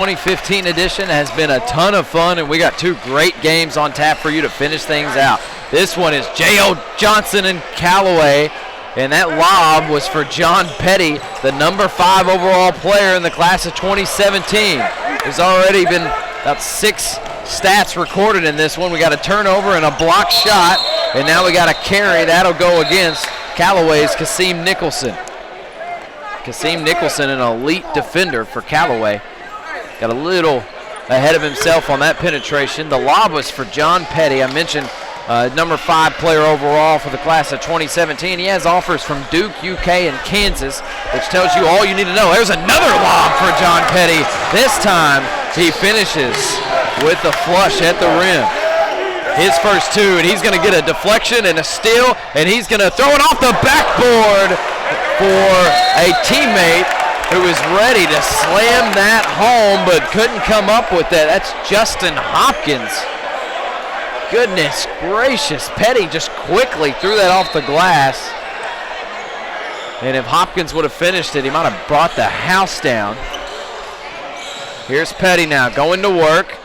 2015 edition has been a ton of fun, and we got two great games on tap for you to finish things out. This one is J.O. Johnson and Callaway, and that lob was for John Petty, the number 5 overall player in the class of 2017. There's already been about 6 stats recorded in this one. We got a turnover and a block shot, and now we got a carry. That'll go against Callaway's Kasim Nicholson. Kasim Nicholson, an elite defender for Callaway. Got a little ahead of himself on that penetration. The lob was for John Petty. I mentioned number 5 player overall for the class of 2017. He has offers from Duke, UK, and Kansas, which tells you all you need to know. There's another lob for John Petty. This time he finishes with the flush at the rim. His first 2, and he's going to get a deflection and a steal, and he's going to throw it off the backboard for a teammate who is ready to slam that home but couldn't come up with it. That's Justin Hopkins. Goodness gracious. Petty just quickly threw that off the glass. And if Hopkins would have finished it, he might have brought the house down. Here's Petty now going to work.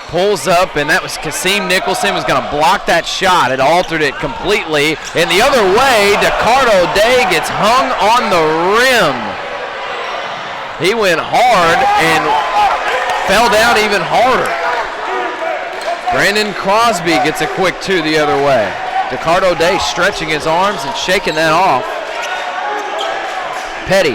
Pulls up, and that was Kasim Nicholson was going to block that shot. It altered it completely. And the other way, Ricardo Day gets hung on the rim. He went hard and fell down even harder. Brandon Crosby gets a quick 2 the other way. Ricardo Day stretching his arms and shaking that off. Petty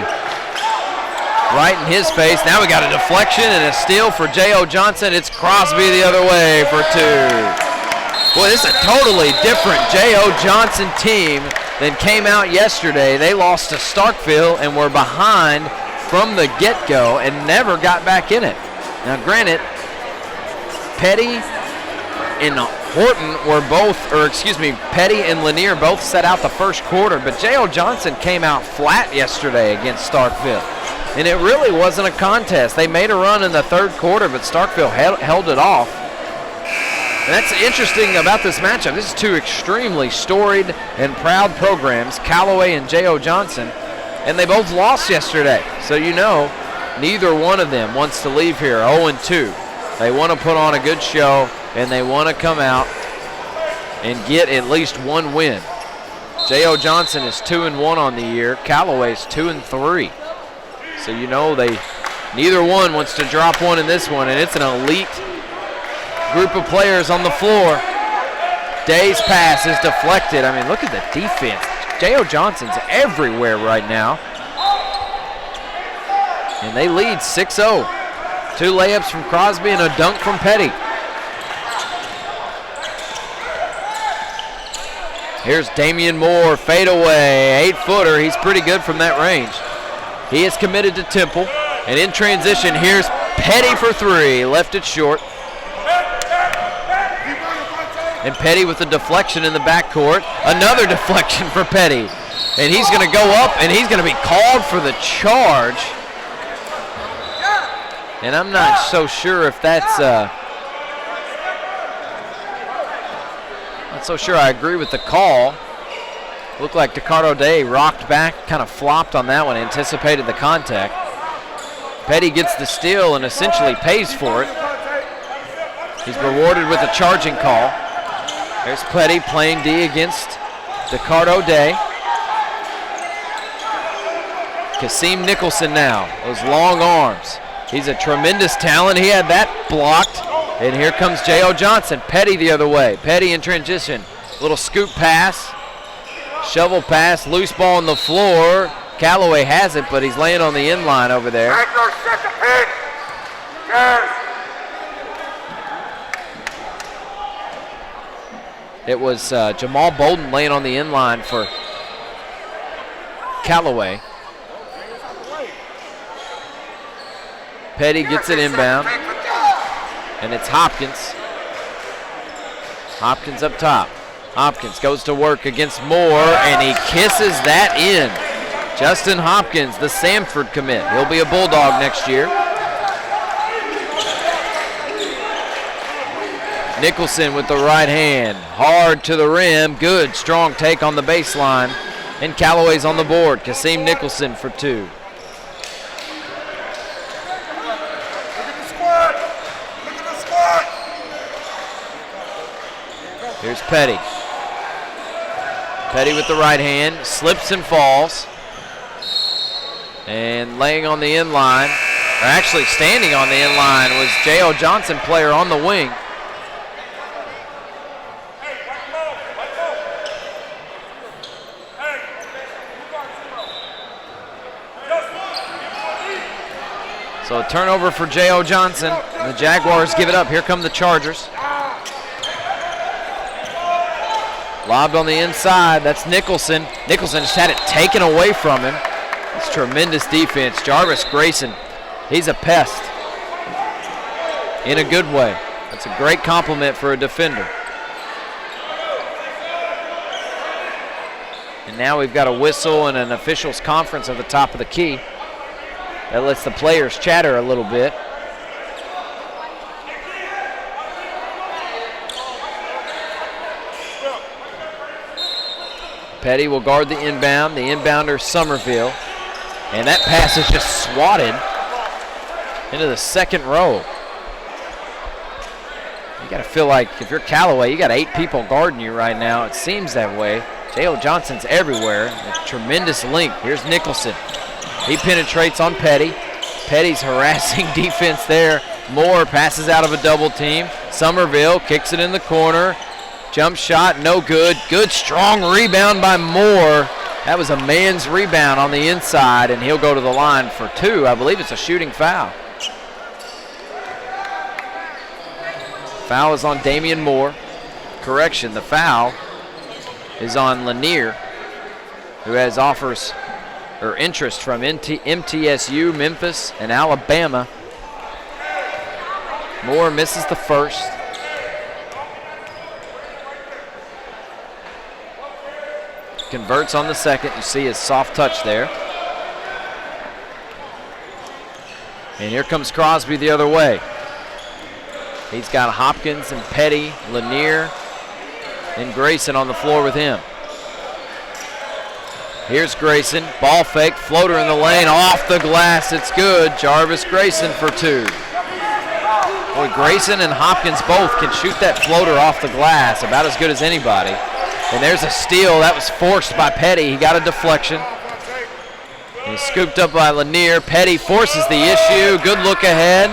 right in his face. Now we got a deflection and a steal for J.O. Johnson. It's Crosby the other way for 2. Boy, this is a totally different J.O. Johnson team than came out yesterday. They lost to Starkville and were behind from the get-go and never got back in it. Now granted, Petty and Horton were Petty and Lanier both set out the first quarter, but J.O. Johnson came out flat yesterday against Starkville. And it really wasn't a contest. They made a run in the third quarter, but Starkville held it off. And that's interesting about this matchup. This is 2 extremely storied and proud programs, Callaway and J.O. Johnson, and they both lost yesterday. So you know neither one of them wants to leave here 0-2. They want to put on a good show, and they want to come out and get at least one win. J.O. Johnson is 2-1 on the year. Callaway's 2-3. So you know neither one wants to drop one in this one, and it's an elite group of players on the floor. Day's pass is deflected. I mean, look at the defense. J.O. Johnson's everywhere right now. And they lead 6-0. 2 layups from Crosby and a dunk from Petty. Here's Damian Moore, fadeaway, 8-footer. He's pretty good from that range. He is committed to Temple. And in transition, here's Petty for 3. Left it short. And Petty with a deflection in the backcourt. Another deflection for Petty. And he's going to go up, and he's going to be called for the charge. And I'm not so sure if that's not so sure I agree with the call. Looked like Ricardo Day rocked back, kind of flopped on that one, anticipated the contact. Petty gets the steal and essentially pays for it. He's rewarded with a charging call. There's Petty playing D against Ricardo Day. Kasim Nicholson now, those long arms. He's a tremendous talent. He had that blocked. And here comes J.O. Johnson. Petty the other way. Petty in transition. Little scoop pass. Shovel pass. Loose ball on the floor. Callaway has it, but he's laying on the end line over there. It was Jamal Bolden laying on the end line for Callaway. Petty gets it inbound, and it's Hopkins. Hopkins up top. Hopkins goes to work against Moore, and he kisses that in. Justin Hopkins, the Samford commit. He'll be a Bulldog next year. Nicholson with the right hand. Hard to the rim. Good, strong take on the baseline. And Callaway's on the board. Kasim Nicholson for 2. Here's Petty. Petty with the right hand, slips and falls. And laying on the end line, or actually standing on the end line, was J.O. Johnson, player on the wing. So a turnover for J.O. Johnson. The Jaguars give it up. Here come the Chargers. Lobbed on the inside. That's Nicholson. Nicholson just had it taken away from him. It's tremendous defense. Jarvis Grayson, he's a pest in a good way. That's a great compliment for a defender. And now we've got a whistle and an officials conference at the top of the key. That lets the players chatter a little bit. Petty will guard the inbound. The inbounder, Somerville. And that pass is just swatted into the second row. You got to feel like if you're Callaway, you got 8 people guarding you right now. It seems that way. J.O. Johnson's everywhere. A tremendous link. Here's Nicholson. He penetrates on Petty. Petty's harassing defense there. Moore passes out of a double team. Somerville kicks it in the corner. Jump shot, no good. Good, strong rebound by Moore. That was a man's rebound on the inside, and he'll go to the line for 2. I believe it's a shooting foul. Foul is on Damian Moore. Correction, the foul is on Lanier, who has offers or interest from MTSU, Memphis, and Alabama. Moore misses the first. Converts on the second. You see his soft touch there. And here comes Crosby the other way. He's got Hopkins and Petty, Lanier, and Grayson on the floor with him. Here's Grayson. Ball fake, floater in the lane, off the glass. It's good. Jarvis Grayson for 2. Boy, Grayson and Hopkins both can shoot that floater off the glass about as good as anybody. And there's a steal. That was forced by Petty. He got a deflection. He's scooped up by Lanier. Petty forces the issue. Good look ahead.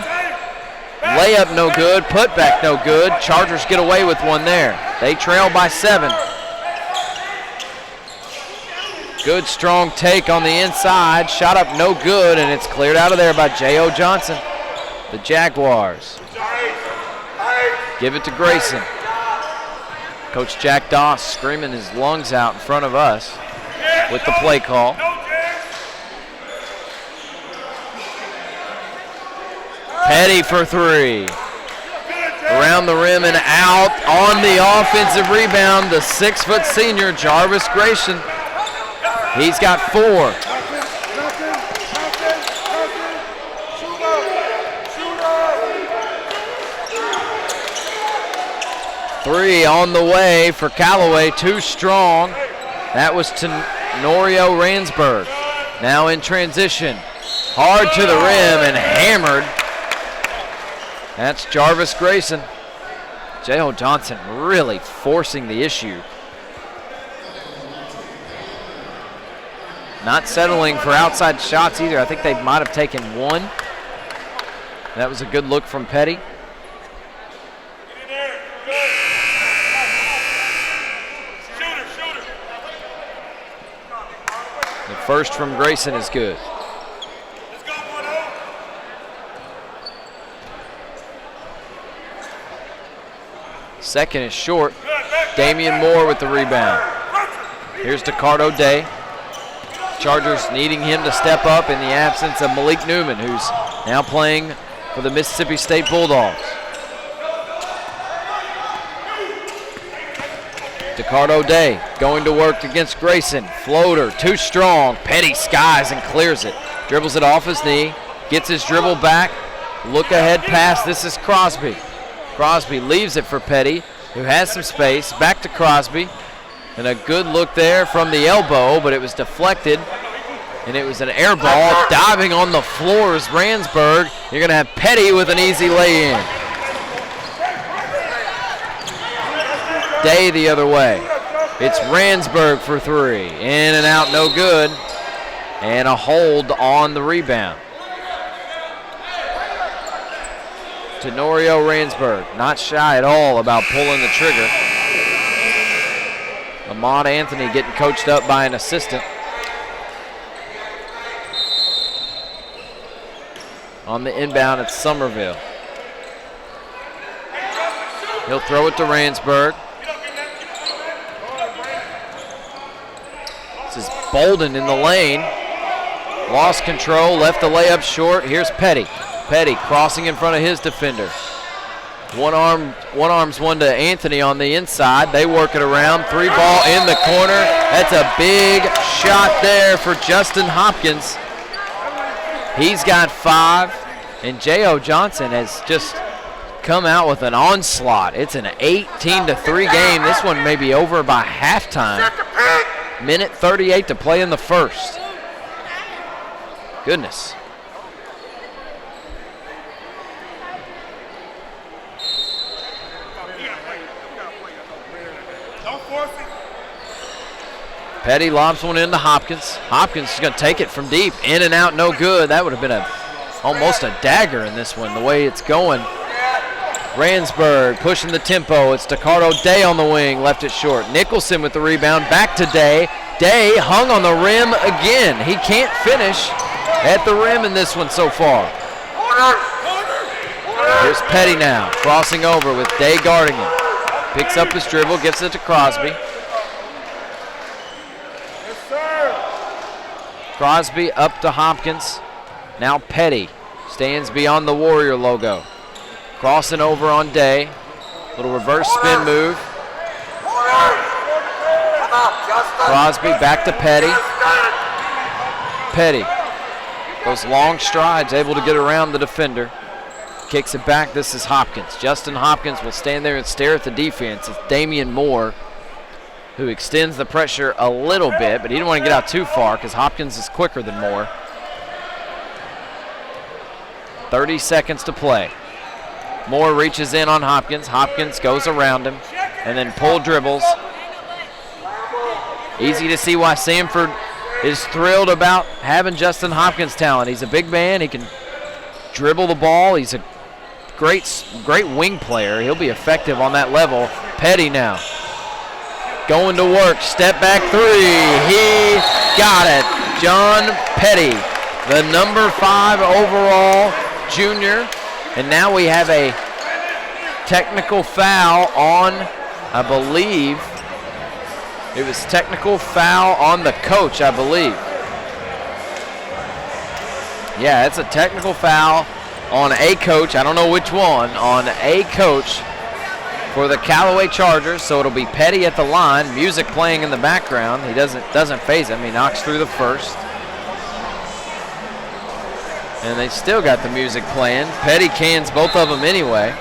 Layup no good. Putback no good. Chargers get away with one there. They trail by 7. Good strong take on the inside. Shot up no good, and it's cleared out of there by J.O. Johnson. The Jaguars give it to Grayson. Coach Jack Doss screaming his lungs out in front of us with the play call. Petty for 3. Around the rim and out on the offensive rebound, the 6-foot senior, Jarvis Grayson. He's got 4. Three on the way for Callaway, 2 strong. That was to Norio Ransburg. Now in transition. Hard to the rim and hammered. That's Jarvis Grayson. J.O. Johnson really forcing the issue. Not settling for outside shots either. I think they might have taken 1. That was a good look from Petty. The first from Grayson is good. Second is short. Damian Moore with the rebound. Here's Ricardo Day. Chargers needing him to step up in the absence of Malik Newman, who's now playing for the Mississippi State Bulldogs. Ricardo Day going to work against Grayson. Floater, too strong. Petty skies and clears it. Dribbles it off his knee. Gets his dribble back. Look ahead pass. This is Crosby. Crosby leaves it for Petty, who has some space. Back to Crosby. And a good look there from the elbow, but it was deflected. And it was an air ball. Diving on the floor is Ransburg. You're going to have Petty with an easy lay-in. Day the other way. It's Ransburg for three. In and out, no good. And a hold on the rebound. Tenorio Ransburg, not shy at all about pulling the trigger. Ahmad Anthony getting coached up by an assistant. On the inbound, it's Somerville. He'll throw it to Ransburg. This is Bolden in the lane. Lost control, left the layup short. Here's Petty. Petty crossing in front of his defender. One arm's one to Anthony on the inside. They work it around. Three ball in the corner. That's a big shot there for Justin Hopkins. He's got 5. And J.O. Johnson has just come out with an onslaught. It's an 18-3 game. This one may be over by halftime. Minute 38 to play in the first. Goodness. Petty lobs one into Hopkins. Hopkins is going to take it from deep. In and out, no good. That would have been almost a dagger in this one, the way it's going. Ransburg pushing the tempo. It's Ricardo Day on the wing, left it short. Nicholson with the rebound, back to Day. Day hung on the rim again. He can't finish at the rim in this one so far. Here's Petty now, crossing over with Day guarding him. Picks up his dribble, gets it to Crosby. Crosby up to Hopkins. Now Petty stands beyond the Warrior logo. Crossing over on Day. Little reverse spin move. Crosby back to Petty. Petty goes long strides, able to get around the defender. Kicks it back. This is Hopkins. Justin Hopkins will stand there and stare at the defense. It's Damian Moore who extends the pressure a little bit, but he didn't want to get out too far because Hopkins is quicker than Moore. 30 seconds to play. Moore reaches in on Hopkins. Hopkins goes around him and then pull dribbles. Easy to see why Samford is thrilled about having Justin Hopkins' talent. He's a big man. He can dribble the ball. He's a great wing player. He'll be effective on that level. Petty now. Going to work, step back three. He got it. John Petty, the number 5 overall junior. And now we have a technical foul on, I believe, it was technical foul on the coach, I believe. Yeah, it's a technical foul on a coach. I don't know which one, on a coach for the Callaway Chargers, so it'll be Petty at the line, music playing in the background. He doesn't phase him. He knocks through the first. And they still got the music playing. Petty cans both of them anyway.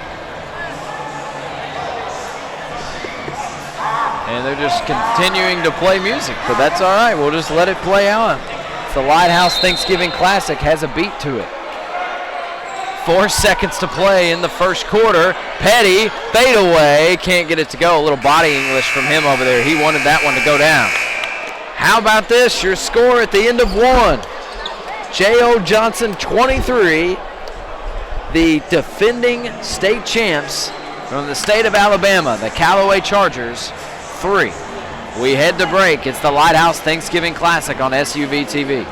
And they're just continuing to play music, but that's all right. We'll just let it play out. It's the Lighthouse Thanksgiving Classic, has a beat to it. 4 seconds to play in the first quarter. Petty, fade away, can't get it to go. A little body English from him over there. He wanted that one to go down. How about this? Your score at the end of 1. J.O. Johnson 23, the defending state champs from the state of Alabama, the Callaway Chargers, 3. We head to break. It's the Lighthouse Thanksgiving Classic on SUV TV.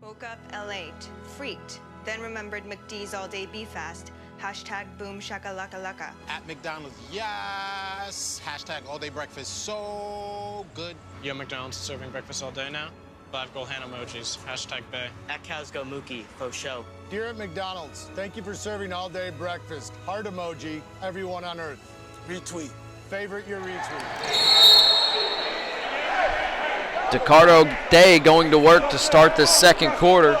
Woke up L8, freaked, then remembered McD's all day be fast, hashtag boom shakalaka laka. At McDonald's, yes, hashtag all day breakfast, so good. Yo, McDonald's serving breakfast all day now? 5 goal hand emojis. Hashtag Bay. At Cows Go Mookie, faux show. Dear at McDonald's, thank you for serving all-day breakfast. Heart emoji, everyone on earth. Retweet. Favorite your retweet. Ricardo Day going to work to start the second quarter.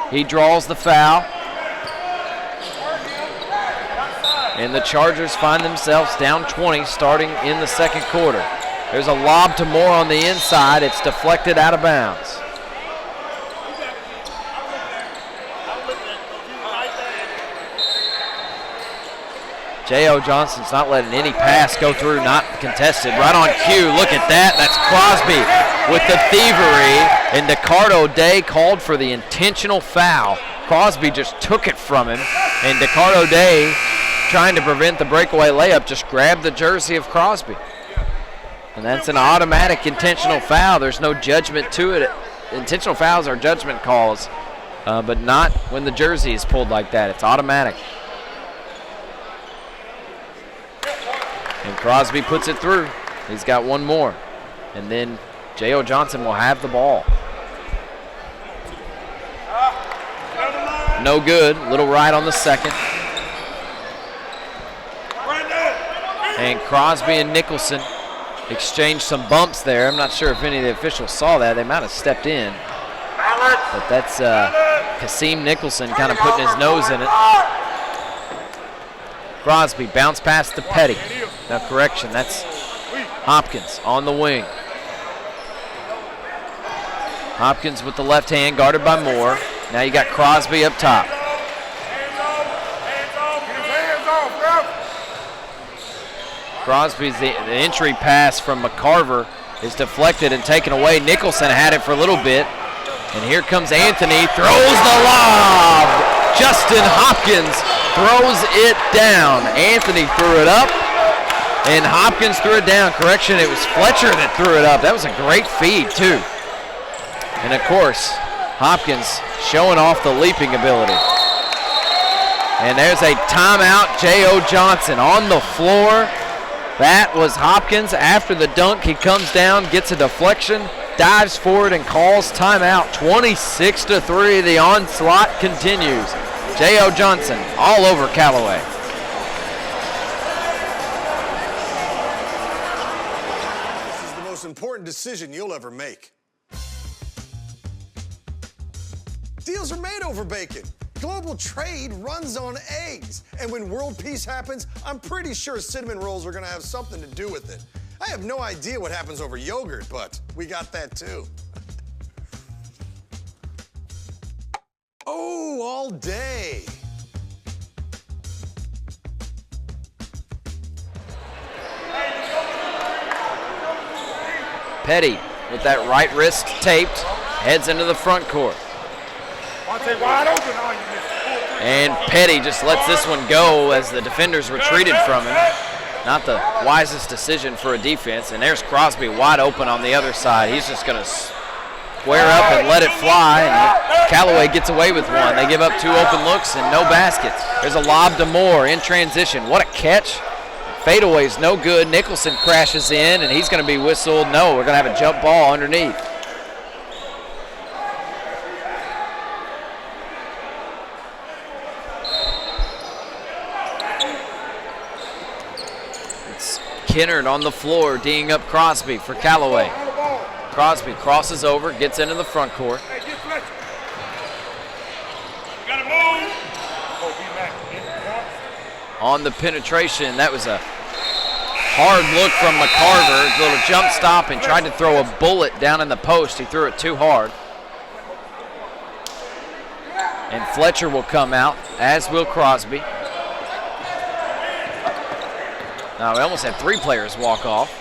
He draws the foul. And the Chargers find themselves down 20 starting in the second quarter. There's a lob to Moore on the inside. It's deflected out of bounds. J.O. Johnson's not letting any pass go through, not contested. Right on cue, look at that. That's Crosby with the thievery, and Ricardo Day called for the intentional foul. Crosby just took it from him, and Ricardo Day, trying to prevent the breakaway layup, just grabbed the jersey of Crosby. And that's an automatic intentional foul. There's no judgment to it. Intentional fouls are judgment calls, but not when the jersey is pulled like that. It's automatic. And Crosby puts it through. He's got one more. And then J.O. Johnson will have the ball. No good. Little right on the second. And Crosby and Nicholson exchanged some bumps there. I'm not sure if any of the officials saw that. They might have stepped in. But that's Kasim Nicholson kind of putting his nose in it. Crosby bounce pass to Petty. Now correction, that's Hopkins on the wing. Hopkins with the left hand guarded by Moore. Now you got Crosby up top. Crosby's the entry pass from McCarver is deflected and taken away. Nicholson had it for a little bit. And here comes Anthony, throws the lob. Justin Hopkins throws it down. Anthony threw it up, and Hopkins threw it down. Correction, it was Fletcher that threw it up. That was a great feed, too. And, of course, Hopkins showing off the leaping ability. And there's a timeout. J.O. Johnson on the floor. That was Hopkins. After the dunk, he comes down, gets a deflection, dives forward, and calls timeout. 26-3. The onslaught continues. J.O. Johnson all over Callaway. This is the most important decision you'll ever make. Deals are made over bacon. Global trade runs on eggs. And when world peace happens, I'm pretty sure cinnamon rolls are gonna have something to do with it. I have no idea what happens over yogurt, but we got that too. Oh, all day. Petty with that right wrist taped, heads into the front court. And Petty just lets this one go as the defenders retreated from him. Not the wisest decision for a defense. And there's Crosby wide open on the other side. He's just going to square up and let it fly. And Callaway gets away with one. They give up two open looks and no baskets. There's a lob to Moore in transition. What a catch. Fadeaway's no good. Nicholson crashes in, and he's going to be whistled. No, we're going to have a jump ball underneath. It's Kennard on the floor, D'ing up Crosby for Callaway. Crosby crosses over, gets into the front court. On the penetration, that was a hard look from McCarver. A little jump stop and tried to throw a bullet down in the post. He threw it too hard. And Fletcher will come out, as will Crosby. Now, we almost had three players walk off.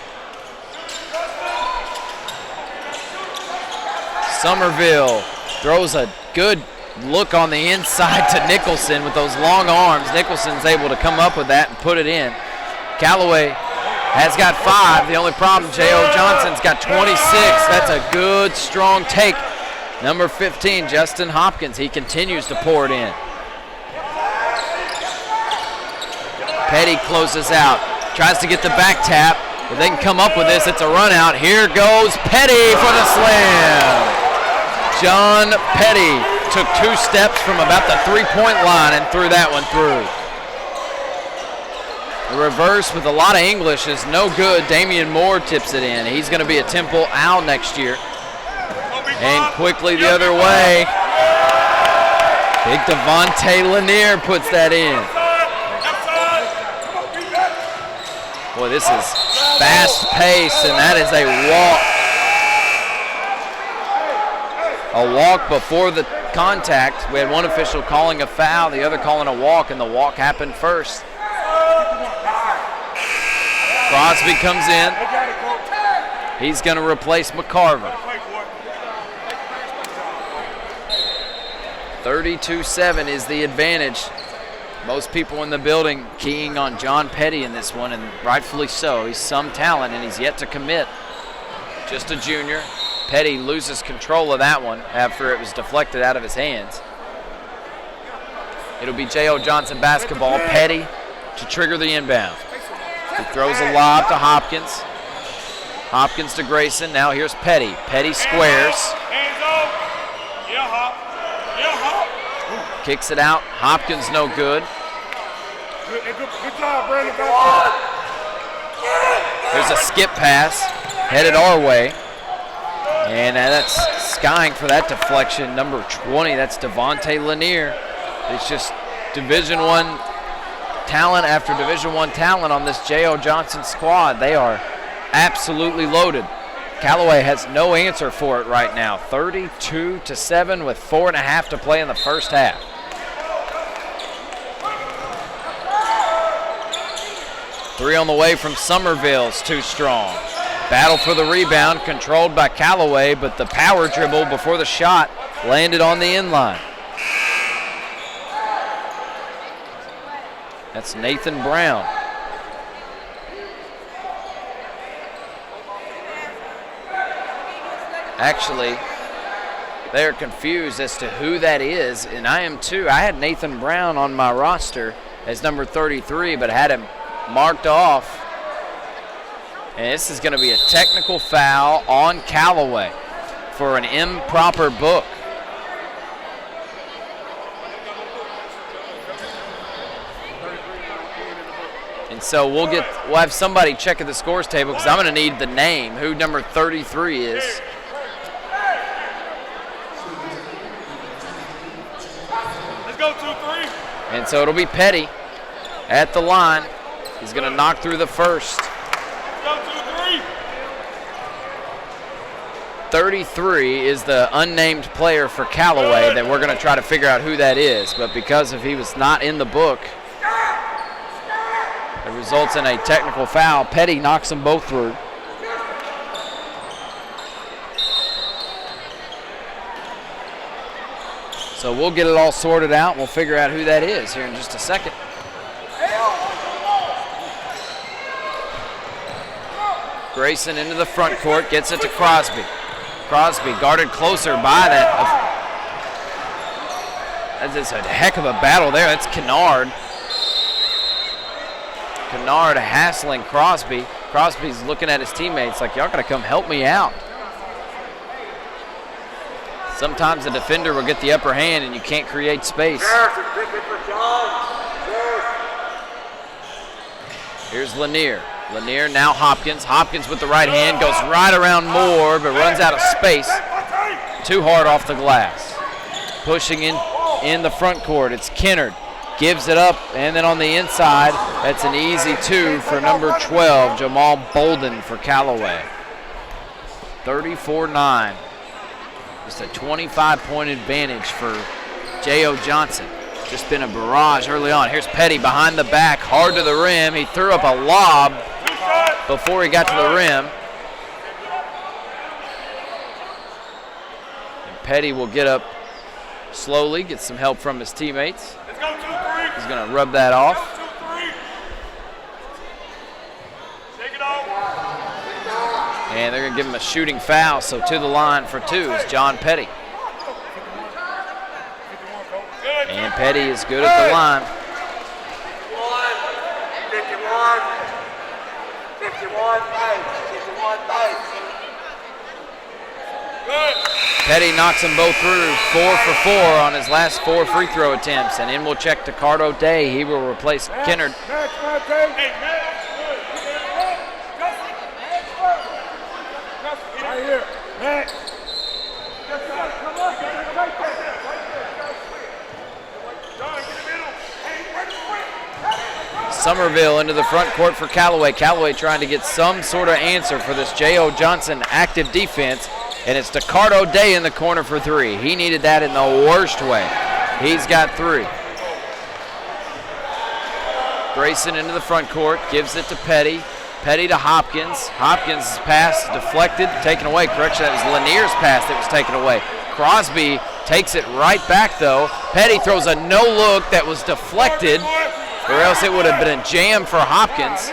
Somerville throws a good look on the inside to Nicholson with those long arms. Nicholson's able to come up with that and put it in. Callaway has got 5. The only problem, J.O. Johnson's got 26. That's a good, strong take. Number 15, Justin Hopkins. He continues to pour it in. Petty closes out. Tries to get the back tap. If they can come up with this, it's a run out. Here goes Petty for the slam. John Petty took 2 steps from about the 3-point line and threw that one through. The reverse with a lot of English is no good. Damian Moore tips it in. He's going to be a Temple Owl next year. And quickly the other way. Big Devontae Lanier puts that in. Boy, this is fast pace, and that is a walk. A walk before the contact. We had one official calling a foul, the other calling a walk, and the walk happened first. Crosby comes in. He's going to replace McCarver. 32-7 is the advantage. Most people in the building keying on John Petty in this one, and rightfully so. He's some talent, and he's yet to commit. Just a junior. Petty loses control of that one after it was deflected out of his hands. It'll be J.O. Johnson basketball. Petty to trigger the inbound. He throws a lob to Hopkins. Hopkins to Grayson. Now here's Petty. Petty squares. Kicks it out. Hopkins no good. Good job, Brandon. There's a skip pass headed our way. And that's skying for that deflection. Number 20, that's Devontae Lanier. It's just Division I talent after Division I talent on this J.O. Johnson squad. They are absolutely loaded. Callaway has no answer for it right now. 32-7 with 4.5 to play in the first half. Three on the way from Somerville's too strong. Battle for the rebound, controlled by Callaway, but the power dribble before the shot landed on the inline. That's Nathan Brown. Actually, they're confused as to who that is, and I am too. I had Nathan Brown on my roster as number 33, but had him marked off. And this is going to be a technical foul on Callaway for an improper book. And so we'll have somebody check at the scores table because I'm going to need the name, who number 33 is. Let's go 2-3. And so it'll be Petty at the line. He's going to knock through the first. 33 is the unnamed player for Callaway that we're going to try to figure out who that is. But because he was not in the book, it results in a technical foul. Petty knocks them both through. So we'll get it all sorted out. We'll figure out who that is here in just a second. Grayson into the front court, gets it to Crosby. Crosby guarded closer by that. That's a heck of a battle there. That's Kennard. Kennard hassling Crosby. Crosby's looking at his teammates like, y'all gotta come help me out. Sometimes the defender will get the upper hand and you can't create space. Here's Lanier. Lanier, now Hopkins. Hopkins with the right hand, goes right around Moore, but runs out of space. Too hard off the glass. Pushing in the front court, it's Kennard. Gives it up, and then on the inside, that's an easy two for number 12, Jamal Bolden for Callaway. 34-9. Just a 25-point advantage for J.O. Johnson. Just been a barrage early on. Here's Petty behind the back, hard to the rim. He threw up a lob before he got to the rim. And Petty will get up slowly, get some help from his teammates. He's going to rub that off. And they're going to give him a shooting foul, so to the line for two is John Petty. And Petty is good at the line. Petty knocks them both through, 4 for 4 on his last 4 free throw attempts. And in will check Ricardo Day. He will replace Kennard. Right here. Max. Somerville into the front court for Callaway. Callaway trying to get some sort of answer for this J.O. Johnson active defense. And it's Ricardo Day in the corner for 3. He needed that in the worst way. He's got 3. Grayson into the front court, gives it to Petty. Petty to Hopkins. Hopkins' pass deflected, taken away. Correction, that was Lanier's pass that was taken away. Crosby takes it right back, though. Petty throws a no-look that was deflected, or else it would have been a jam for Hopkins.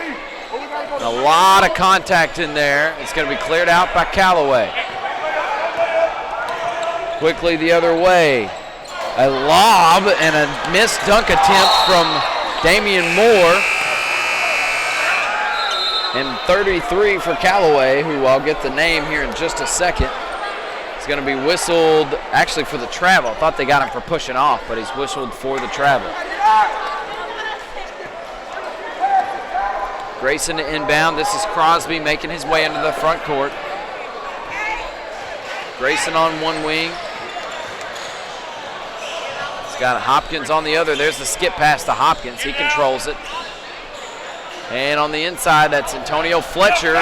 A lot of contact in there. It's going to be cleared out by Callaway. Quickly the other way. A lob and a missed dunk attempt from Damian Moore. And 33 for Callaway, who I'll get the name here in just a second. He's going to be whistled, actually for the travel. I thought they got him for pushing off, but he's whistled for the travel. Grayson to inbound. This is Crosby making his way into the front court. Grayson on one wing. He's got Hopkins on the other. There's the skip pass to Hopkins. He controls it. And on the inside, that's Antonio Fletcher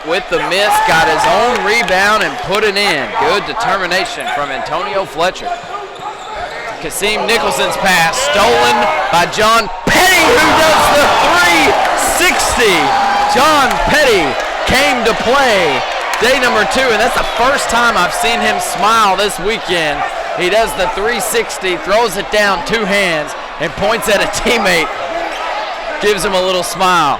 with the miss. Got his own rebound and put it in. Good determination from Antonio Fletcher. Kasim Nicholson's pass stolen by John Petty, who does the 360. John Petty came to play day number 2, and that's the first time I've seen him smile this weekend. He does the 360, throws it down 2 hands, and points at a teammate. Gives him a little smile.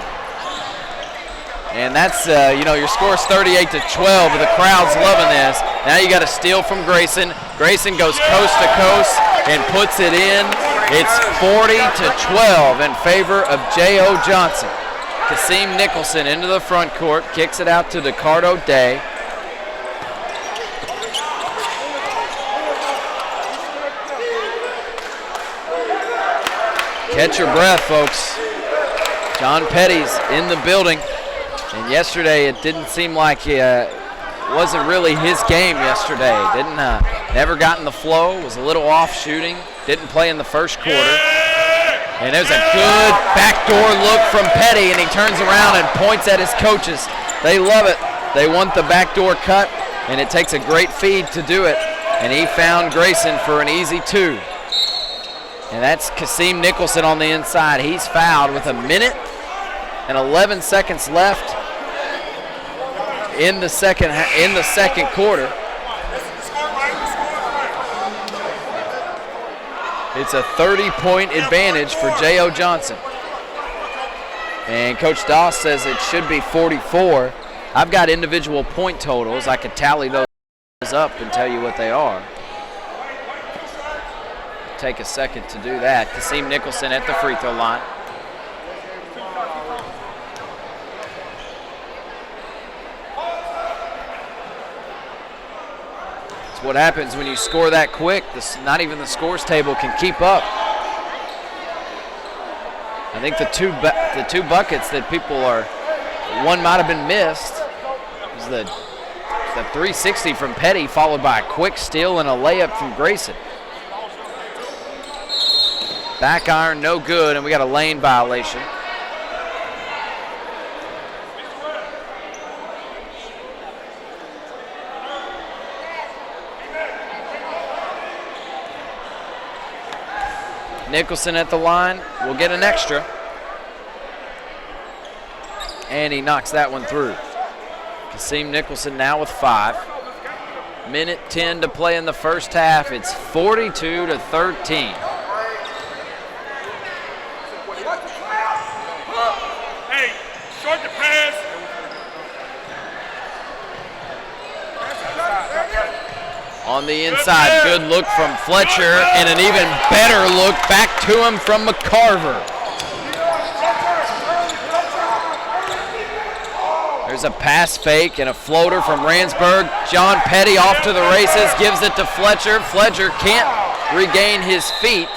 And that's, your score's 38-12, but the crowd's loving this. Now you got a steal from Grayson. Grayson goes coast to coast and puts it in. It's 40-12 in favor of J.O. Johnson. Kasim Nicholson into the front court, kicks it out to Ricardo Day. Catch your breath, folks. John Petty's in the building. And yesterday it didn't seem like it wasn't really his game yesterday. Never got in the flow, was a little off shooting, didn't play in the first quarter. And there's a good backdoor look from Petty, and he turns around and points at his coaches. They love it. They want the backdoor cut, and it takes a great feed to do it. And he found Grayson for an easy 2. And that's Kasim Nicholson on the inside. He's fouled with 1 minute and 11 seconds left in the second quarter. It's a 30-point advantage for J.O. Johnson. And Coach Doss says it should be 44. I've got individual point totals. I could tally those up and tell you what they are. Take a second to do that. Kasim Nicholson at the free throw line. It's what happens when you score that quick. Not even the scores table can keep up. I think the two buckets that people are, one might have been missed. It was the 360 from Petty, followed by a quick steal and a layup from Grayson. Back iron, no good, and we got a lane violation. Nicholson at the line will get an extra. And he knocks that one through. Kasim Nicholson now with 5. Minute 10 to play in the first half. It's 42-13. Hey, short the pass. On the inside, good look from Fletcher, and an even better look back to him from McCarver. There's a pass fake and a floater from Ransburg. John Petty off to the races, gives it to Fletcher. Fletcher can't regain his feet.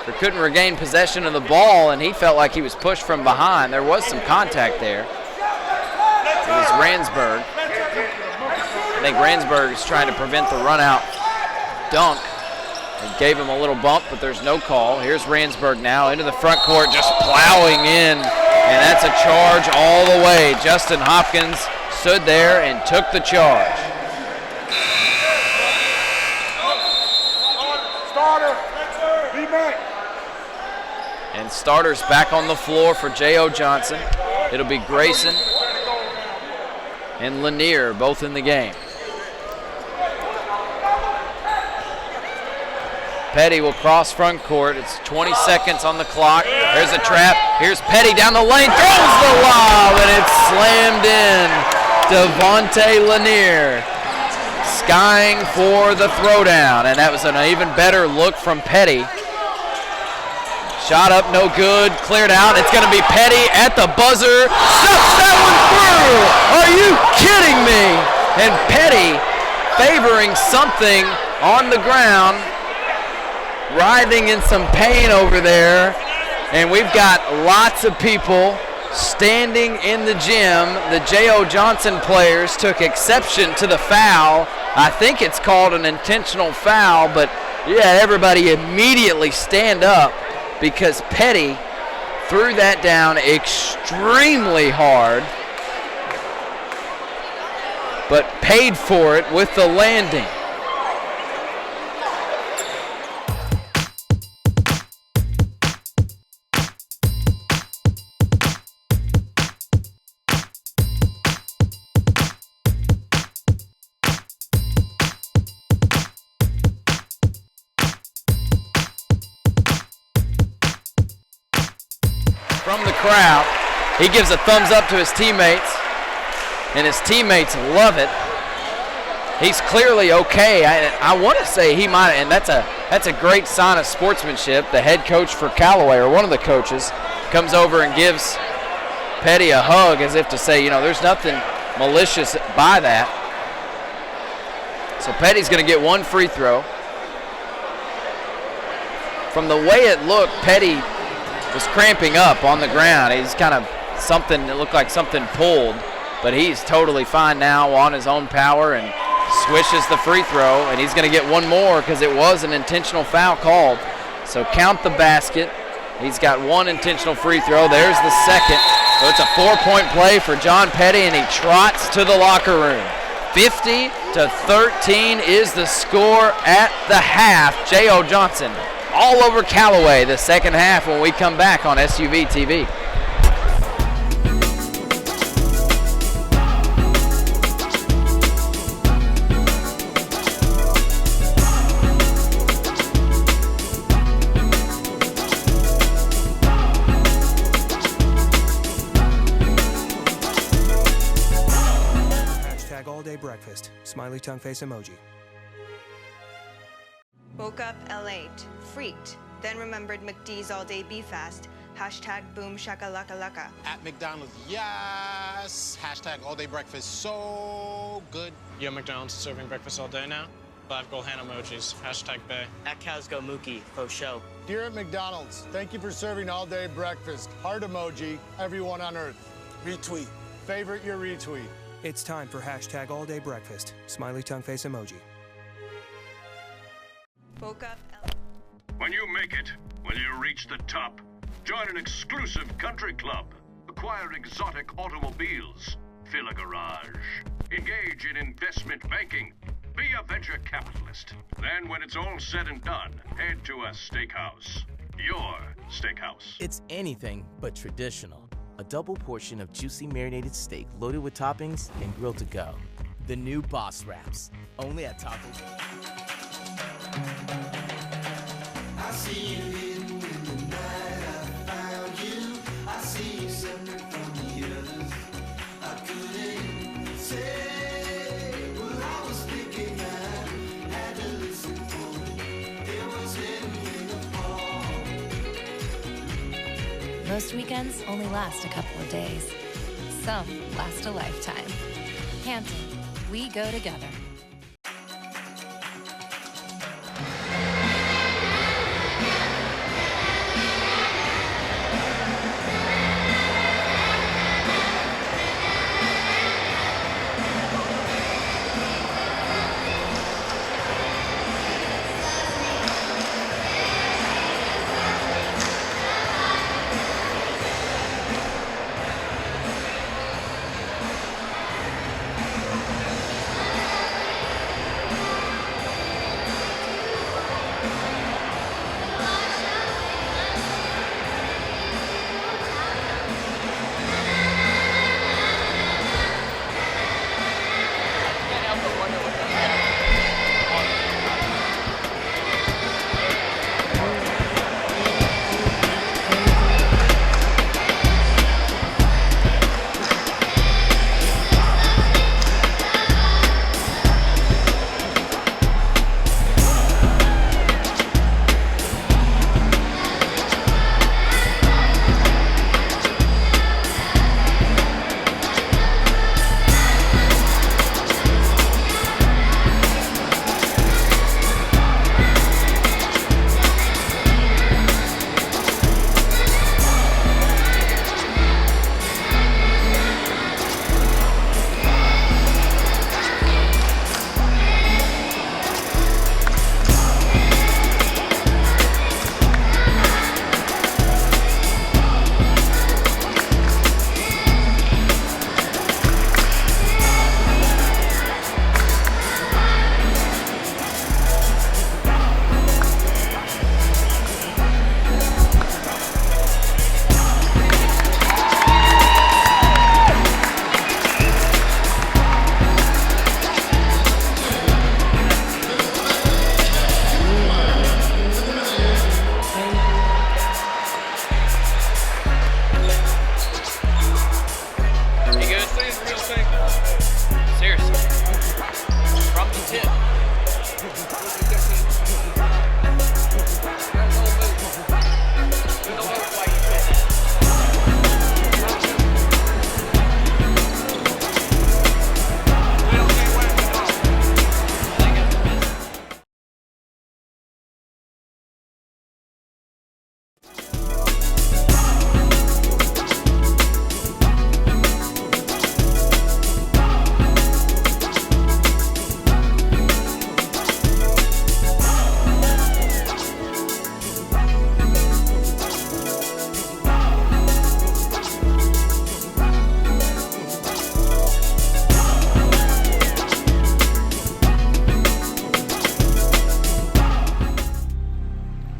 Or couldn't regain possession of the ball, and he felt like he was pushed from behind. There was some contact there. It was Ransburg. I think Ransburg is trying to prevent the run-out dunk. It gave him a little bump, but there's no call. Here's Ransburg now into the front court, just plowing in, and that's a charge all the way. Justin Hopkins stood there and took the charge. Starter. Be back. And starters back on the floor for J.O. Johnson. It'll be Grayson and Lanier both in the game. Petty will cross front court. It's 20 seconds on the clock. There's a trap. Here's Petty down the lane, throws the lob, and it's slammed in. Devontae Lanier skying for the throwdown, and that was an even better look from Petty. Shot up, no good, cleared out. It's going to be Petty at the buzzer. Stuffs that one through. Are you kidding me? And Petty favoring something on the ground, writhing in some pain over there. And we've got lots of people standing in the gym. The J.O. Johnson players took exception to the foul. I think it's called an intentional foul, but yeah, everybody immediately stand up, because Petty threw that down extremely hard, but paid for it with the landing. From the crowd, he gives a thumbs up to his teammates, and his teammates love it. He's clearly okay. I want to say he might, and that's a great sign of sportsmanship. The head coach for Callaway, or one of the coaches, comes over and gives Petty a hug as if to say, you know, there's nothing malicious by that. So Petty's going to get one free throw. From the way it looked, Petty was cramping up on the ground. He's kind of something, it looked like something pulled, but he's totally fine now on his own power and swishes the free throw, and he's going to get one more because it was an intentional foul called. So count the basket. He's got one intentional free throw. There's the second. So it's a 4-point play for John Petty, and he trots to the locker room. 50-13 is the score at the half. J.O. Johnson all over Callaway the second half when we come back on SUV TV. Hashtag all day breakfast. Smiley tongue face emoji. Woke up L8, freaked, then remembered McD's all-day beef fast. Hashtag boom shakalaka laka. At McDonald's, yes. Hashtag all day breakfast, so good. Yo, McDonald's serving breakfast all day now. 5 gold hand emojis. Hashtag Bay. At Cows Go Mookie, faux show. Dear at McDonald's, thank you for serving all day breakfast. Heart emoji, everyone on earth. Retweet. Favorite your retweet. It's time for hashtag all day breakfast. Smiley tongue face emoji. Woke up When you make it, when you reach the top, join an exclusive country club, acquire exotic automobiles, fill a garage, engage in investment banking, be a venture capitalist. Then when it's all said and done, head to a steakhouse. Your steakhouse. It's anything but traditional. A double portion of juicy marinated steak loaded with toppings and grilled to go. The new Boss Wraps, only at Taco Bell. I see you in the night, I found you. I see you separate from the others. I couldn't say what I was thinking. I had to listen for it. It was in the fall. Most weekends only last a couple of days. some last a lifetime. Hampton, we go together.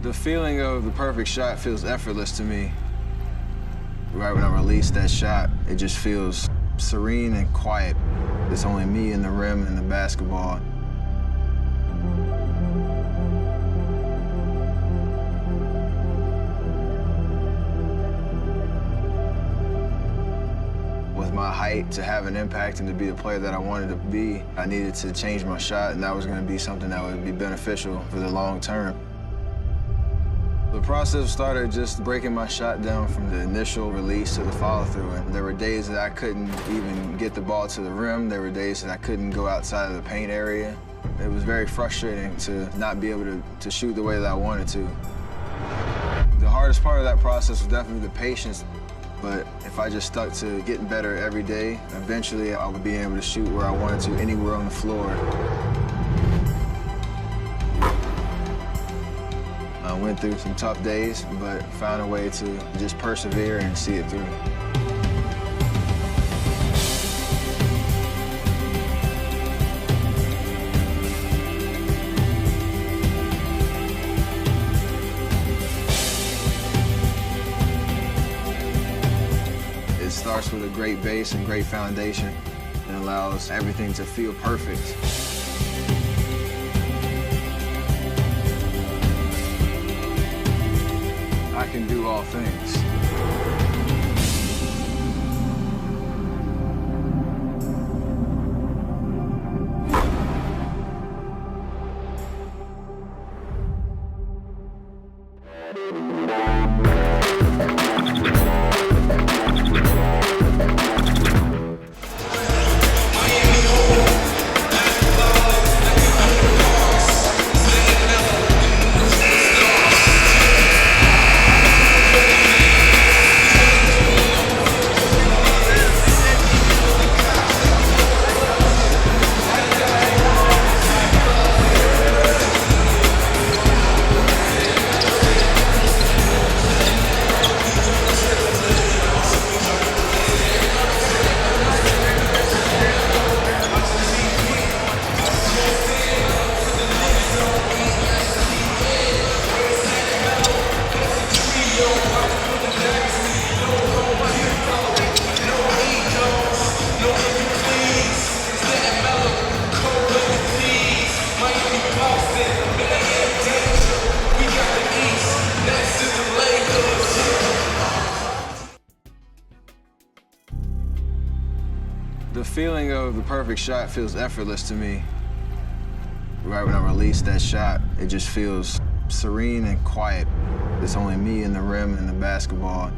The feeling of the perfect shot feels effortless to me. Right when I release that shot, it just feels serene and quiet. It's only me and the rim and the basketball. With my height, to have an impact and to be the player that I wanted to be, I needed to change my shot, and that was going to be something that would be beneficial for the long term. The process started just breaking my shot down from the initial release to the follow-through. And there were days that I couldn't even get the ball to the rim. There were days that I couldn't go outside of the paint area. It was very frustrating to not be able to shoot the way that I wanted to. The hardest part of that process was definitely the patience. But if I just stuck to getting better every day, eventually I would be able to shoot where I wanted to, anywhere on the floor. I went through some tough days, but found a way to just persevere and see it through. It starts with a great base and great foundation and allows everything to feel perfect. I can do all things. The feeling of the perfect shot feels effortless to me. Right when I release that shot, it just feels serene and quiet. It's only me and the rim and the basketball.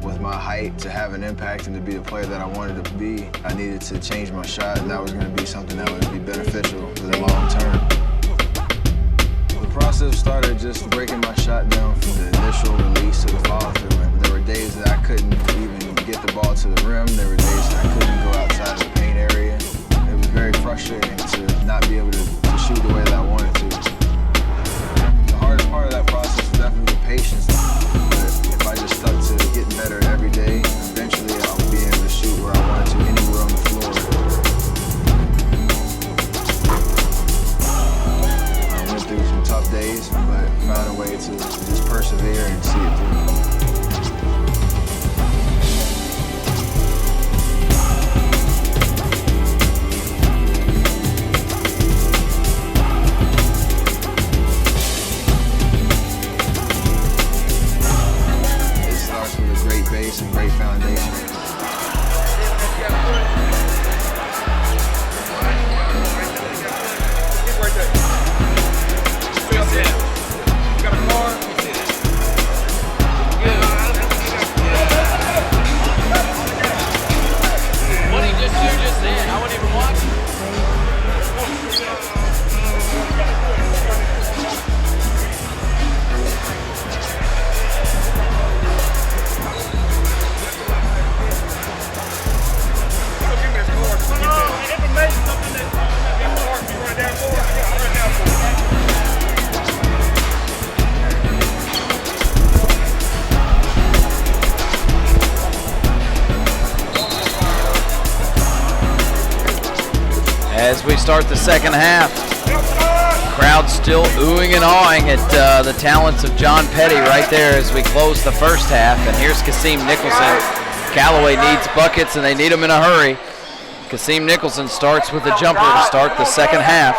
With my height, to have an impact and to be the player that I wanted to be, I needed to change my shot, and that was going to be something that would be beneficial for the long term. The process started just breaking my shot down from the initial release to the follow-through. And there were days that I couldn't even get the ball to the rim. There were days that I couldn't go outside of the paint area. It was very frustrating to not be able to shoot the way that I wanted to. The hardest part of that process was definitely the patience. But if I just stuck to getting better every day, eventually I would be able to shoot where I wanted to, anywhere on the floor. I went through some tough days, but found a way to just persevere and see it through. Base and great foundation. What he just do just then? I wouldn't even watch it. As we start the second half, crowd still oohing and awing at the talents of John Petty right there as we close the first half. And here's Kasim Nicholson. Callaway needs buckets, and they need them in a hurry. Kasim Nicholson starts with a jumper to start the second half.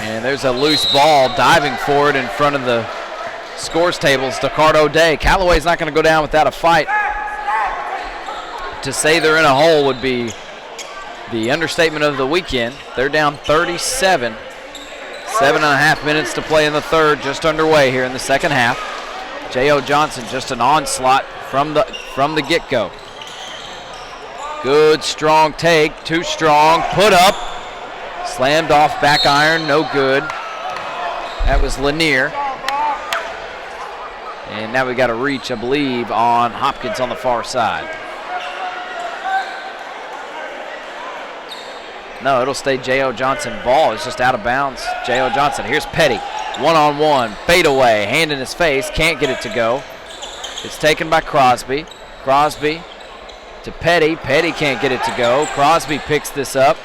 And there's a loose ball diving for it in front of the scores tables. Ricardo Day. Callaway's not going to go down without a fight. To say they're in a hole would be the understatement of the weekend. They're down 37. 7.5 minutes to play in the third, just underway here in the second half. J.O. Johnson, just an onslaught from the get-go. Good, strong take, too strong, put up, slammed off back iron, no good. That was Lanier. And now we got a reach, I believe, on Hopkins on the far side. No, it'll stay J.O. Johnson ball. It's just out of bounds. J.O. Johnson. Here's Petty. One-on-one. Fade away. Hand in his face. Can't get it to go. It's taken by Crosby. Crosby to Petty. Petty can't get it to go. Crosby picks this up.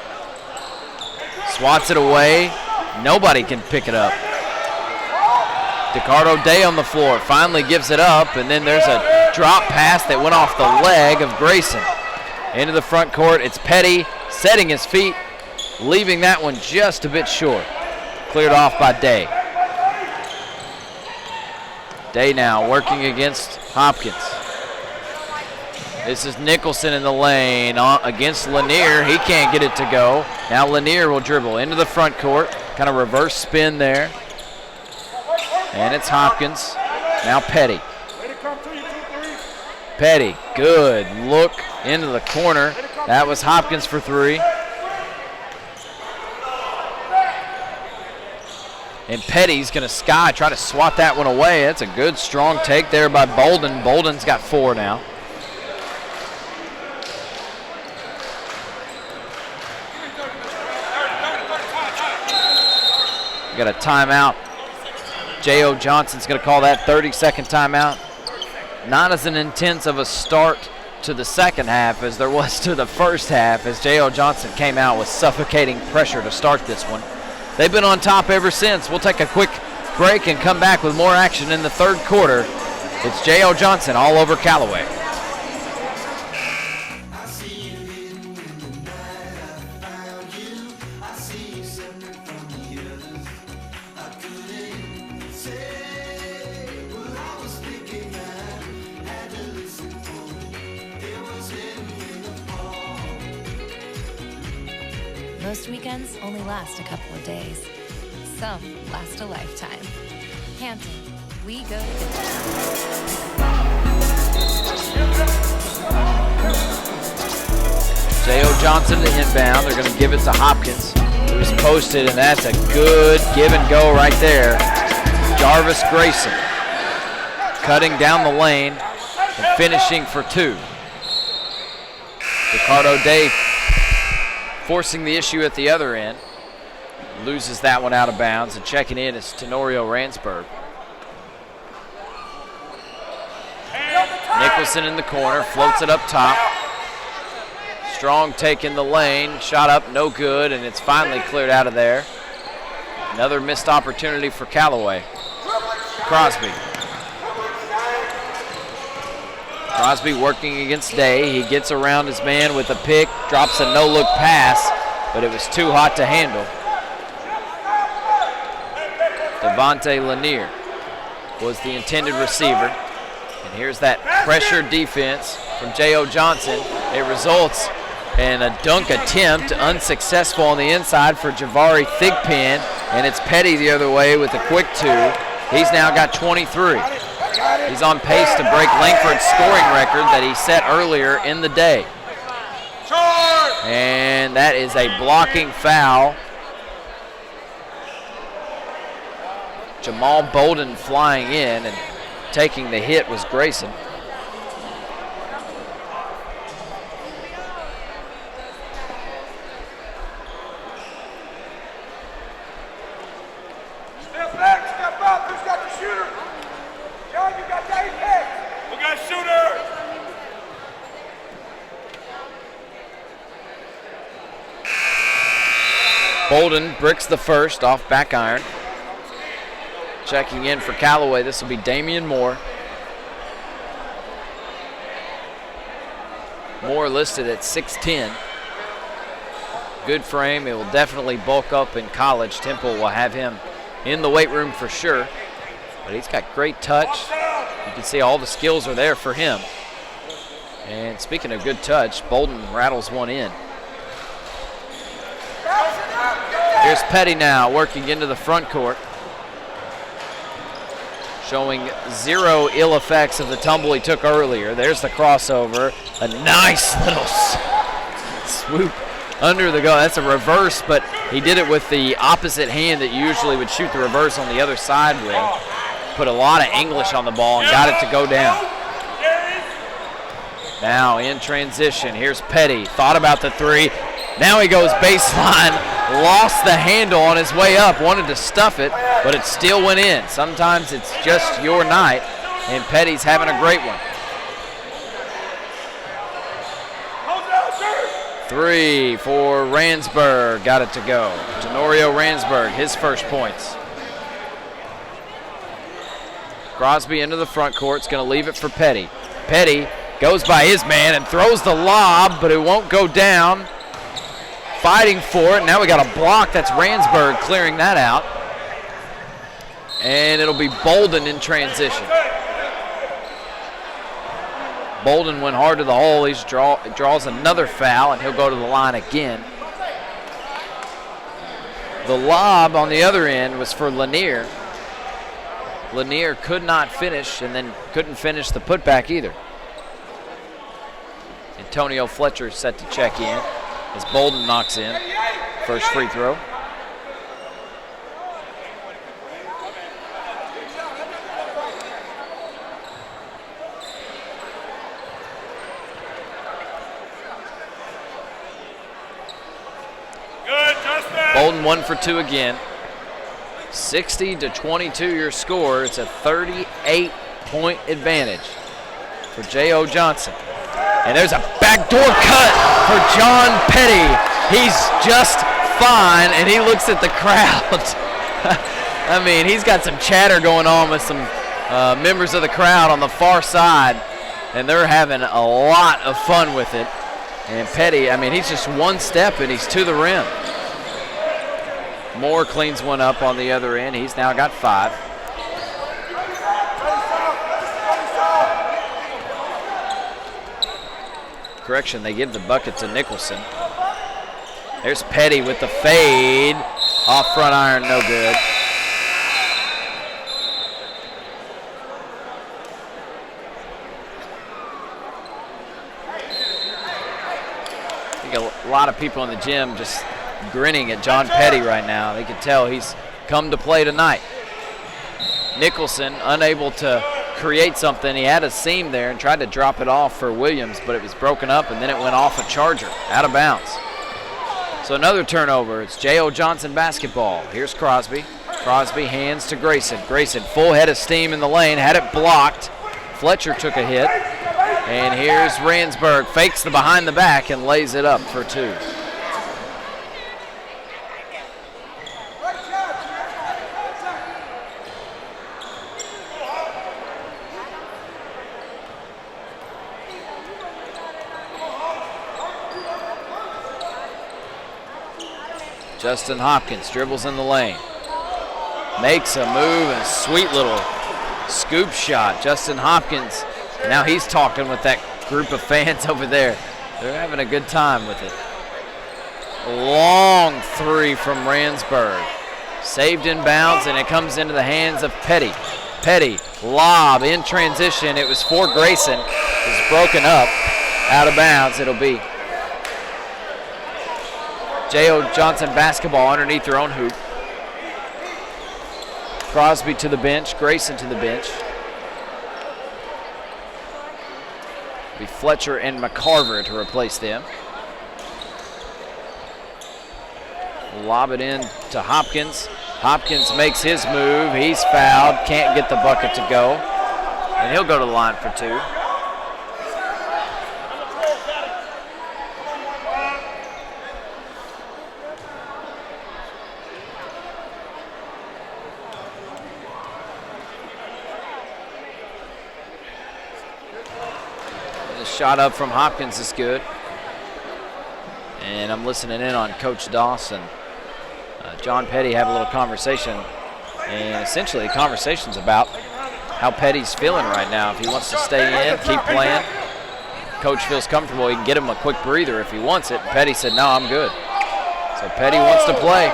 Swats it away. Nobody can pick it up. Ricardo Day on the floor. Finally gives it up. And then there's a drop pass that went off the leg of Grayson. Into the front court. It's Petty setting his feet. Leaving that one just a bit short. Cleared off by Day. Day now working against Hopkins. This is Nicholson in the lane against Lanier. He can't get it to go. Now Lanier will dribble into the front court. Kind of reverse spin there. And it's Hopkins. Now Petty. Petty, good look into the corner. That was Hopkins for three. And Petty's going to try to swat that one away. That's a good, strong take there by Bolden. Bolden's got 4 now. Got a timeout. J.O. Johnson's going to call that 30-second timeout. Not as an intense of a start to the second half as there was to the first half, as J.O. Johnson came out with suffocating pressure to start this one. They've been on top ever since. We'll take a quick break and come back with more action in the third quarter. It's J.O. Johnson all over Callaway. Most weekends only last a couple of days. Some last a lifetime. Hampton, we go to the J.O. Johnson to inbound. They're going to give it to Hopkins, who's posted, and that's a good give and go right there. Jarvis Grayson cutting down the lane and finishing for two. Ricardo Day forcing the issue at the other end. Loses that one out of bounds, and checking in is Tenorio Ransburg. Nicholson in the corner, floats it up top. Strong taking the lane, shot up, no good, and it's finally cleared out of there. Another missed opportunity for Callaway. Crosby. Crosby working against Day. He gets around his man with a pick, drops a no-look pass, but it was too hot to handle. Devontae Lanier was the intended receiver. And here's that pressure defense from J.O. Johnson. It results in a dunk attempt, unsuccessful on the inside for Javari Thigpen, and it's Petty the other way with a quick two. He's now got 23. He's on pace to break Langford's scoring record that he set earlier in the day. And that is a blocking foul. Jamal Bolden flying in, and taking the hit was Grayson. Step back, step up. Who's got the shooter? John, you got the apex. We got shooter. Bolden bricks the first off back iron. Checking in for Callaway, this will be Damian Moore. Moore listed at 6'10". Good frame, it will definitely bulk up in college. Temple will have him in the weight room for sure. But he's got great touch. You can see all the skills are there for him. And speaking of good touch, Bolden rattles one in. Here's Petty now working into the front court. Showing zero ill effects of the tumble he took earlier. There's the crossover. A nice little swoop under the goal. That's a reverse, but he did it with the opposite hand that you usually would shoot the reverse on the other side with. Put a lot of English on the ball and got it to go down. Now in transition, here's Petty. Thought about the three. Now he goes baseline, lost the handle on his way up, wanted to stuff it, but it still went in. Sometimes it's just your night, and Petty's having a great one. Three for Ransburg, got it to go. Tenorio Ransburg, his first points. Crosby into the front court, is going to leave it for Petty. Petty goes by his man and throws the lob, but it won't go down. Fighting for it. Now we got a block. That's Ransburg clearing that out. And it'll be Bolden in transition. Bolden went hard to the hole. He draws another foul, and he'll go to the line again. The lob on the other end was for Lanier. Lanier could not finish, and then couldn't finish the putback either. Antonio Fletcher set to check in as Bolden knocks in. First free throw. Bolden 1 for 2 again. 60-22 your score. It's a 38-point advantage for J.O. Johnson. And there's a backdoor cut for John Petty. He's just fine, and he looks at the crowd. I mean, he's got some chatter going on with some members of the crowd on the far side, and they're having a lot of fun with it. And Petty, I mean, he's just one step, and he's to the rim. Moore cleans one up on the other end. He's now got 5. Correction, they give the bucket to Nicholson. There's Petty with the fade. Off front iron, no good. I think a lot of people in the gym just grinning at John Petty right now. They can tell he's come to play tonight. Nicholson unable to create something. He had a seam there and tried to drop it off for Williams, but it was broken up, and then it went off a charger, out of bounds. So another turnover. It's J.O. Johnson basketball. Here's Crosby. Crosby hands to Grayson. Grayson, full head of steam in the lane, had it blocked. Fletcher took a hit. And here's Ransburg, fakes the behind the back and lays it up for two. Justin Hopkins dribbles in the lane. Makes a move and a sweet little scoop shot. Justin Hopkins, now he's talking with that group of fans over there. They're having a good time with it. Long three from Ransburg. Saved in bounds, and it comes into the hands of Petty. Petty, lob in transition. It was for Grayson. It's broken up, out of bounds. It'll be J.O. Johnson basketball underneath their own hoop. Crosby to the bench, Grayson to the bench. It'll be Fletcher and McCarver to replace them. Lob it in to Hopkins. Hopkins makes his move. He's fouled, can't get the bucket to go. And he'll go to the line for two. Shot up from Hopkins is good. And I'm listening in on Coach Dawson. John Petty have a little conversation. And essentially the conversation's about how Petty's feeling right now. If he wants to stay in, keep playing. Coach feels comfortable. He can get him a quick breather if he wants it. And Petty said, no, I'm good. So Petty wants to play.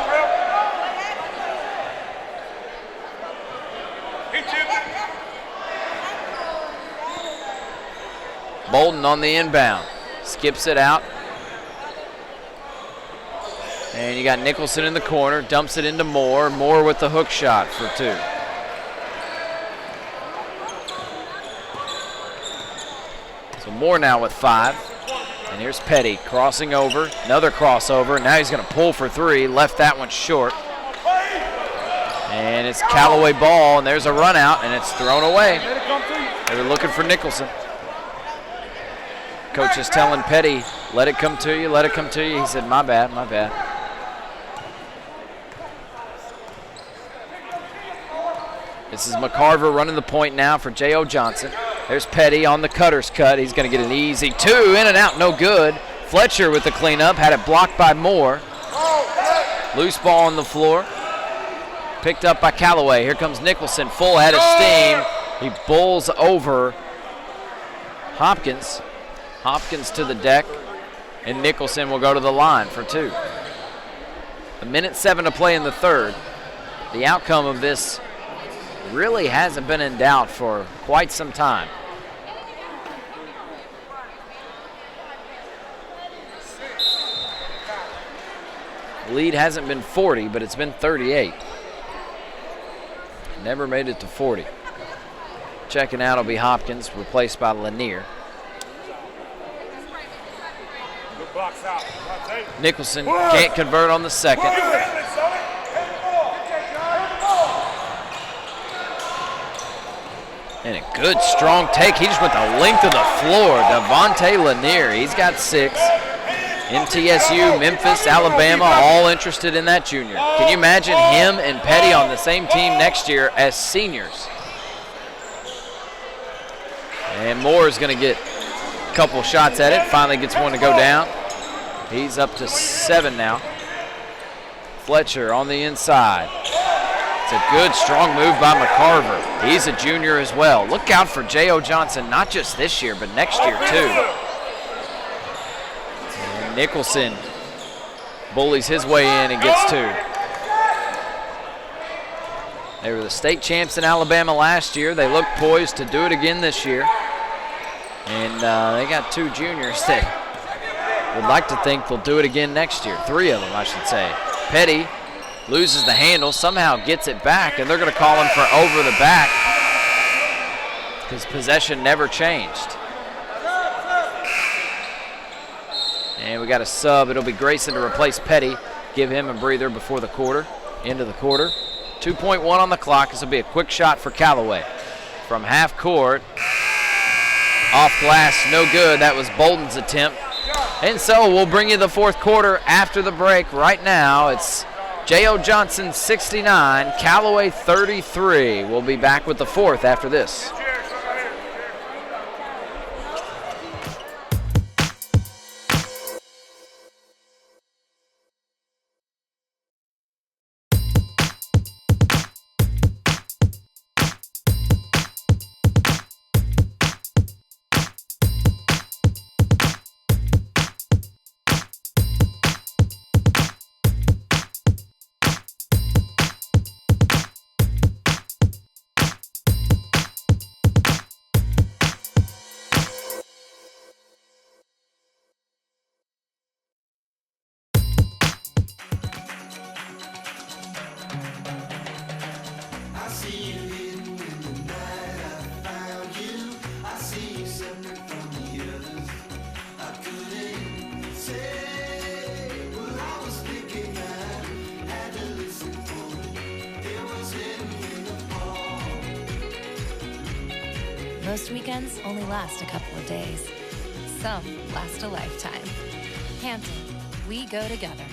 Bolden on the inbound, skips it out. And you got Nicholson in the corner, dumps it into Moore. Moore with the hook shot for two. So Moore now with 5. And here's Petty crossing over, another crossover. Now he's gonna pull for 3, left that one short. And it's Callaway ball, and there's a run out, and it's thrown away. They were looking for Nicholson. Coach is telling Petty, let it come to you, let it come to you. He said, my bad, my bad. This is McCarver running the point now for J.O. Johnson. There's Petty on the cutter's cut. He's going to get an easy 2, in and out, no good. Fletcher with the cleanup, had it blocked by Moore. Loose ball on the floor. Picked up by Callaway. Here comes Nicholson, full head of steam. He bowls over Hopkins. Hopkins to the deck, and Nicholson will go to the line for 2. 1:07 to play in the third. The outcome of this really hasn't been in doubt for quite some time. The lead hasn't been 40, but it's been 38. Never made it to 40. Checking out will be Hopkins, replaced by Lanier. Nicholson can't convert on the second. And a good, strong take. He just went the length of the floor. Devontae Lanier, he's got 6. MTSU, Memphis, Alabama, all interested in that junior. Can you imagine him and Petty on the same team next year as seniors? And Moore is going to get a couple shots at it. Finally gets one to go down. He's up to 7 now. Fletcher on the inside. It's a good, strong move by McCarver. He's a junior as well. Look out for J.O. Johnson, not just this year, but next year too. And Nicholson bullies his way in and gets 2. They were the state champs in Alabama last year. They look poised to do it again this year. And they got 2 juniors that would like to think they'll do it again next year. 3 of them, I should say. Petty loses the handle, somehow gets it back, and they're going to call him for over the back because possession never changed. And we got a sub. It'll be Grayson to replace Petty. Give him a breather before the quarter, into the quarter. 2.1 on the clock. This will be a quick shot for Callaway. From half court, off glass, no good. That was Bolden's attempt. And so we'll bring you the 4th quarter after the break. Right now, it's J.O. Johnson 69, Callaway 33. We'll be back with the 4th after this. Most weekends only last a couple of days. Some last a lifetime. Hampton, we go together.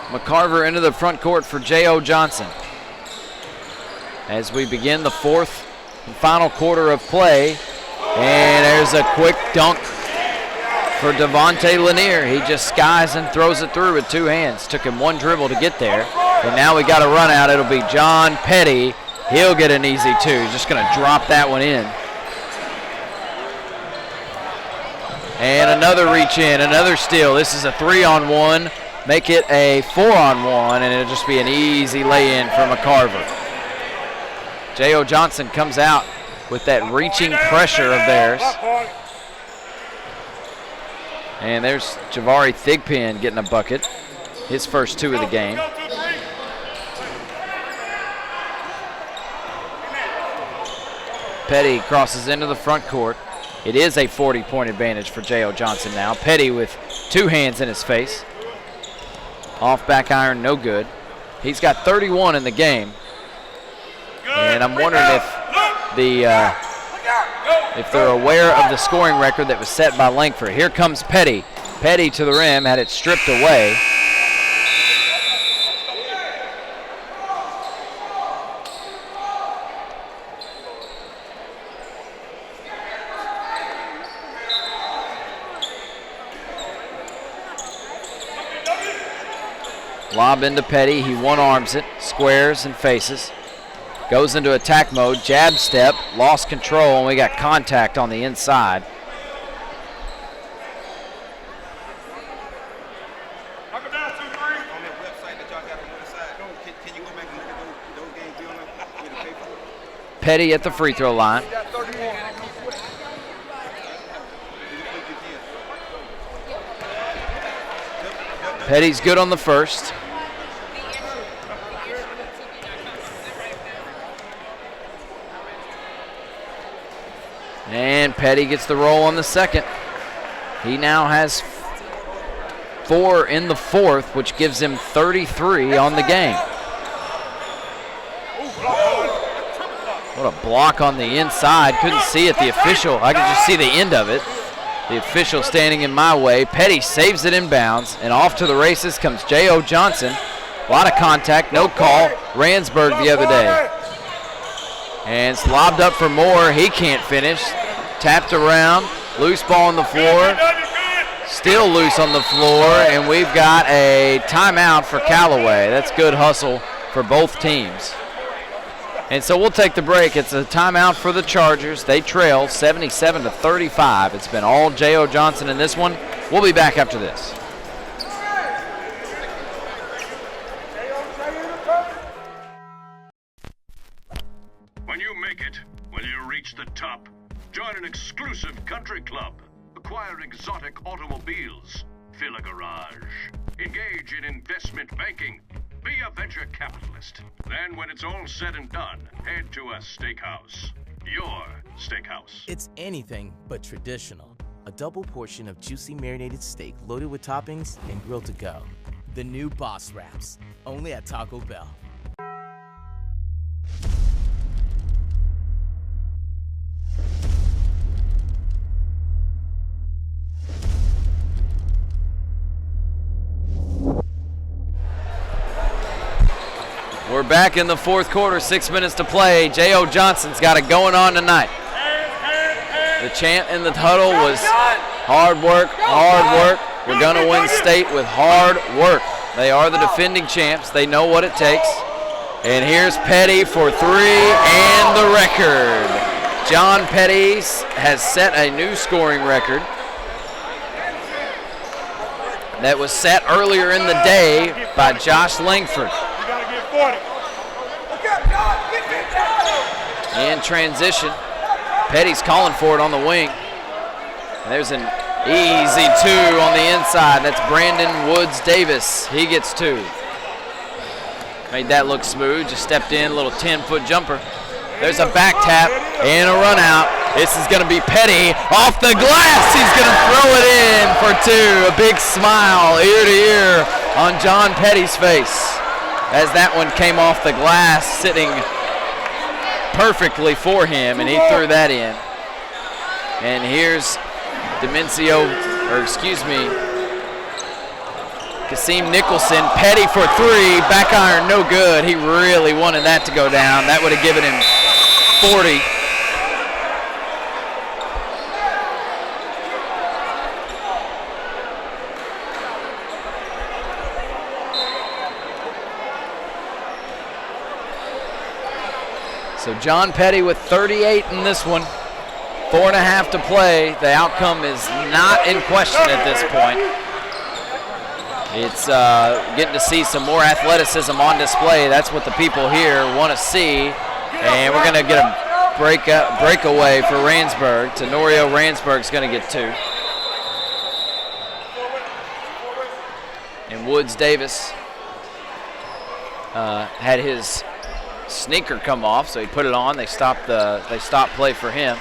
McCarver into the front court for J.O. Johnson. As we begin the 4th and final quarter of play, and there's a quick dunk for Devontae Lanier. He just skies and throws it through with 2 hands. Took him 1 dribble to get there. And now we got a run out. It'll be John Petty. He'll get an easy 2. He's just going to drop that one in. And another reach in, another steal. This is a 3-on-1. Make it a 4-on-1, and it'll just be an easy lay-in for McCarver. J.O. Johnson comes out with that reaching pressure of theirs. And there's Javari Thigpen getting a bucket. His first 2 of the game. Petty crosses into the front court. It is a 40-point advantage for J.O. Johnson now. Petty with 2 hands in his face. Off back iron, no good. He's got 31 in the game. And I'm wondering if they're aware of the scoring record that was set by Langford. Here comes Petty. Petty to the rim, had it stripped away. Lob into Petty. He one-arms it, squares and faces. Goes into attack mode, jab step, lost control, and we got contact on the inside. Petty at the free throw line. Petty's good on the first. And Petty gets the roll on the second. He now has 4 in the 4th, which gives him 33 on the game. What a block on the inside. Couldn't see it, the official. I could just see the end of it. The official standing in my way. Petty saves it inbounds, and off to the races comes J.O. Johnson. A lot of contact, no call. Ransburg the other day. And it's lobbed up for Moore. He can't finish. Tapped around. Loose ball on the floor. Still loose on the floor, and we've got a timeout for Callaway. That's good hustle for both teams. And so we'll take the break. It's a timeout for the Chargers. They trail 77-35. It's been all J.O. Johnson in this one. We'll be back after this. When you make it, when you reach the top, join an exclusive country club. Acquire exotic automobiles. Fill a garage. Engage in investment banking. Be a venture capitalist. Then when it's all said and done, head to a steakhouse. Your steakhouse. It's anything but traditional. A double portion of juicy marinated steak loaded with toppings and grilled to go. The new Boss Wraps, only at Taco Bell. We're back in the fourth quarter, 6 minutes to play. J.O. Johnson's got it going on tonight. The chant in the huddle was hard work, hard work. We're going to win state with hard work. They are the defending champs. They know what it takes. And here's Petty for three and the record. John Petty has set a new scoring record that was set earlier in the day by Josh Langford. In transition, Petty's calling for it on the wing. And there's an easy two on the inside. That's Brandon Woods-Davis. He gets two. Made that look smooth. Just stepped in, little 10-foot jumper. There's a back tap and a run out. This is going to be Petty off the glass. He's going to throw it in for two. A big smile ear to ear on John Petty's face as that one came off the glass, sitting perfectly for him, and he threw that in. And here's Kasim Nicholson. Petty for three, back iron, no good. He really wanted that to go down. That would have given him 40. So John Petty with 38 in this one. 4.5 to play. The outcome is not in question at this point. It's getting to see some more athleticism on display. That's what the people here want to see. And we're going to get a breakaway for Randsburg. Tenorio Randsburg's going to get two. And Woods-Davis had his sneaker come off, so he put it on. They stopped play for him.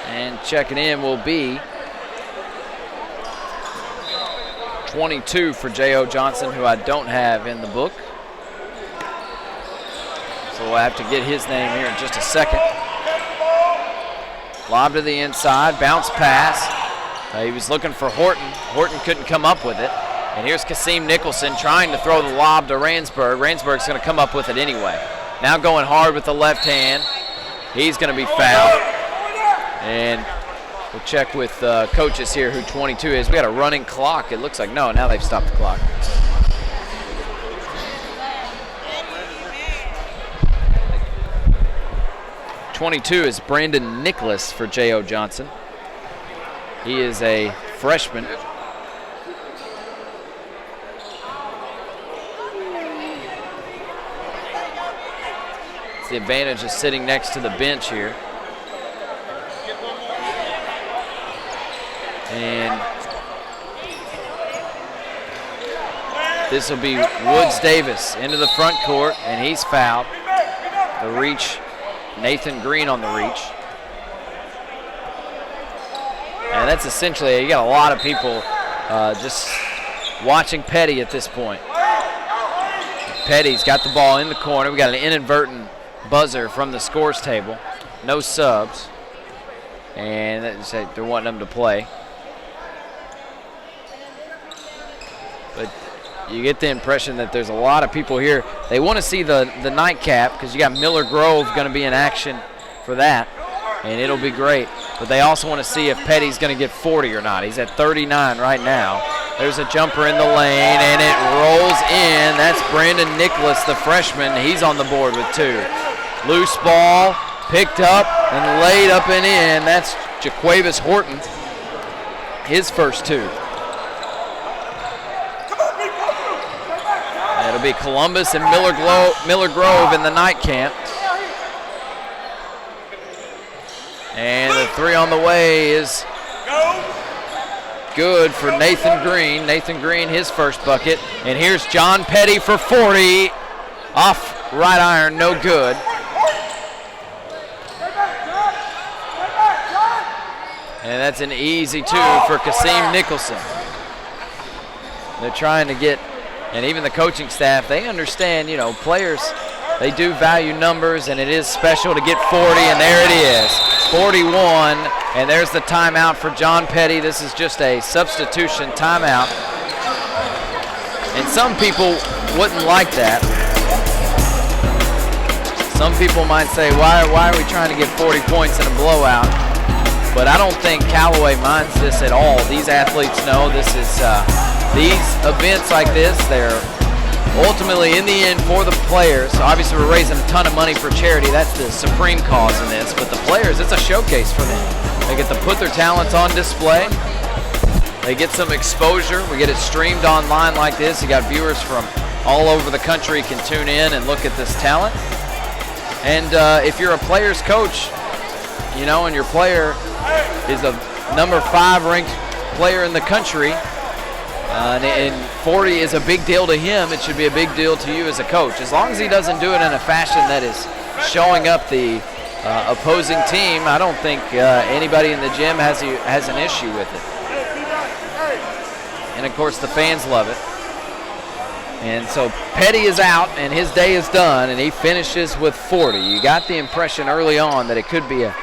And checking in will be 22 for J.O. Johnson, who I don't have in the book. So we'll have to get his name here in just a second. Lob to the inside, bounce pass. He was looking for Horton. Horton couldn't come up with it. And here's Kasim Nicholson trying to throw the lob to Randsburg. Randsburg's going to come up with it anyway. Now going hard with the left hand. He's going to be fouled. And we'll check with coaches here who 22 is. We got a running clock. It looks like, no, now they've stopped the clock. .22 is Brandon Nicholas for J.O. Johnson. He is a freshman. The advantage is sitting next to the bench here. And this will be Woods-Davis into the front court, and he's fouled. The reach, Nathan Green on the reach. And that's essentially, you got a lot of people just watching Petty at this point. Petty's got the ball in the corner. We got an inadvertent buzzer from the scores table. No subs. And they're wanting them to play. But you get the impression that there's a lot of people here. They want to see the nightcap because you got Miller Grove going to be in action for that. And it'll be great. But they also want to see if Petty's going to get 40 or not. He's at 39 right now. There's a jumper in the lane, and it rolls in. That's Brandon Nicholas, the freshman. He's on the board with 2. Loose ball, picked up and laid up and in. That's Jaquavis Horton, his first 2. It'll be Columbus and Miller Grove in the night camp. And the 3 on the way is good for Nathan Green. Nathan Green, his first bucket. And here's John Petty for 40. Off right iron, no good. And that's an easy 2 for Kasim Nicholson. They're trying to get, and even the coaching staff, they understand, you know, players, they do value numbers, and it is special to get 40, and there it is, 41, and there's the timeout for John Petty. This is just a substitution timeout. And some people wouldn't like that. Some people might say, why are we trying to get 40 points in a blowout? But I don't think Callaway minds this at all. These athletes know this is, these events like this, they're ultimately in the end for the players. So obviously we're raising a ton of money for charity. That's the supreme cause in this. But the players, it's a showcase for them. They get to put their talents on display. They get some exposure. We get it streamed online like this. You got viewers from all over the country can tune in and look at this talent. And if you're a player's coach, you know, and your player is a number 5 ranked player in the country, and 40 is a big deal to him, it should be a big deal to you as a coach. As long as he doesn't do it in a fashion that is showing up the opposing team, I don't think anybody in the gym has an issue with it. And of course the fans love it. And so Petty is out and his day is done, and he finishes with 40. You got the impression early on that it could be a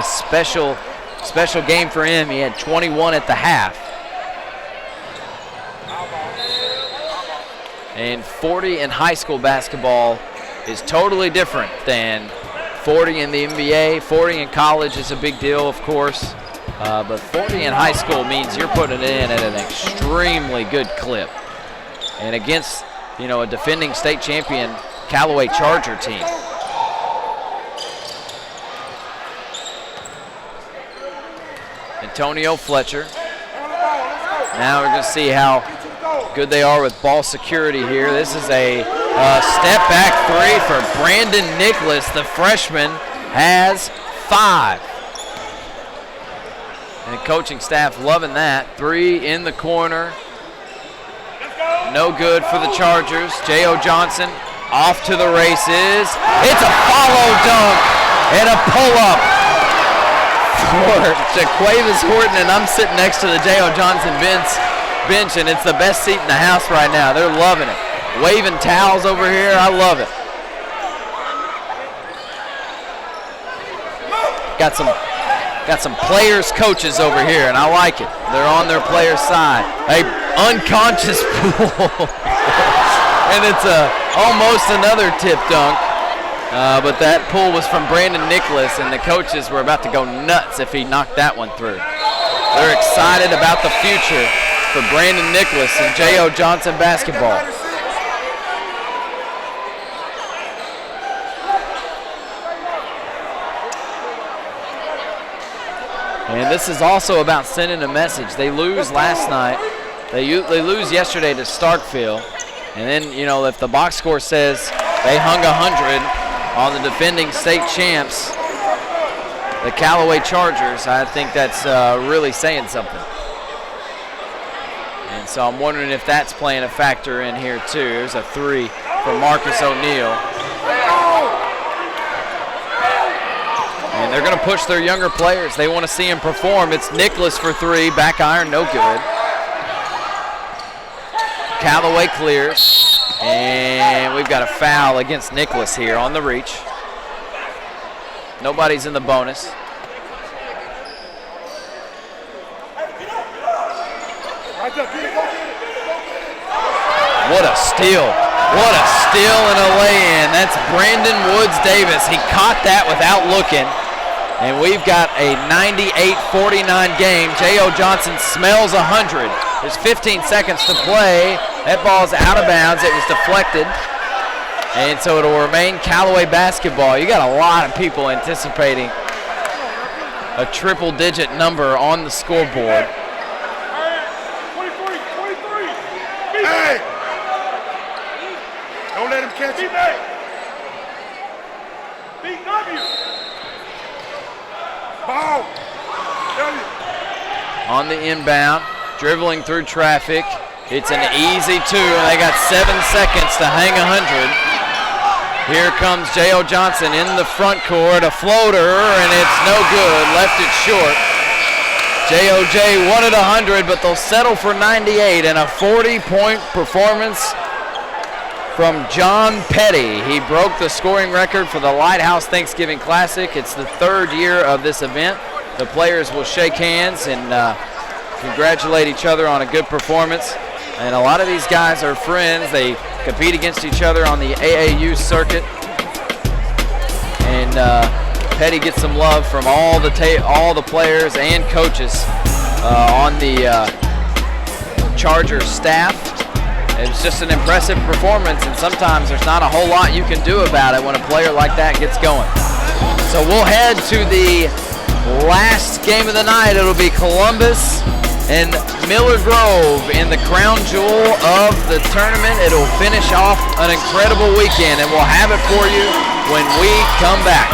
special game for him. He had 21 at the half. And 40 in high school basketball is totally different than 40 in the NBA. 40 in college is a big deal, of course. But 40 in high school means you're putting it in at an extremely good clip. And against, you know, a defending state champion Callaway Charger team. Antonio Fletcher. Now we're going to see how good they are with ball security here. This is a step back 3 for Brandon Nicholas. The freshman has 5. And the coaching staff loving that. 3 in the corner. No good for the Chargers. J.O. Johnson off to the races. It's a follow dunk and a pull-up for Jaquavis Horton, and I'm sitting next to the J.O. Johnson bench, and it's the best seat in the house right now. They're loving it. Waving towels over here. I love it. Got some players, coaches over here, and I like it. They're on their players' side. A unconscious pool. And it's almost another tip dunk. But that pull was from Brandon Nicholas, and the coaches were about to go nuts if he knocked that one through. They're excited about the future for Brandon Nicholas and J.O. Johnson basketball. And this is also about sending a message. They lose last night. They lose yesterday to Starkville. And then, you know, if the box score says they hung 100 on the defending state champs, the Callaway Chargers, I think that's really saying something. And so I'm wondering if that's playing a factor in here too. There's a 3 from Marcus O'Neal. And they're going to push their younger players. They want to see them perform. It's Nicholas for 3, back iron, no good. Callaway clears, and we've got a foul against Nicholas here on the reach. Nobody's in the bonus. What a steal. What a steal and a lay-in. That's Brandon Woods Davis. He caught that without looking. And we've got a 98-49 game. J.O. Johnson smells 100 There's 15 seconds to play. That ball's out of bounds. It was deflected. And so it'll remain Callaway basketball. You got a lot of people anticipating a triple-digit number on the scoreboard. Hey! Don't let him catch it. Ball. On the inbound, dribbling through traffic. It's an easy two, and they got 7 seconds to hang 100. Here comes J.O. Johnson in the front court, a floater, and it's no good, left it short. J.O.J. wanted 100, but they'll settle for 98, and a 40-point performance from John Petty. He broke the scoring record for the Lighthouse Thanksgiving Classic. It's the 3rd year of this event. The players will shake hands and congratulate each other on a good performance. And a lot of these guys are friends. They compete against each other on the AAU circuit. And Petty gets some love from all the players and coaches on the Chargers staff. It was just an impressive performance, and sometimes there's not a whole lot you can do about it when a player like that gets going. So we'll head to the last game of the night. It'll be Columbus and Miller Grove in the crown jewel of the tournament. It'll finish off an incredible weekend, and we'll have it for you when we come back.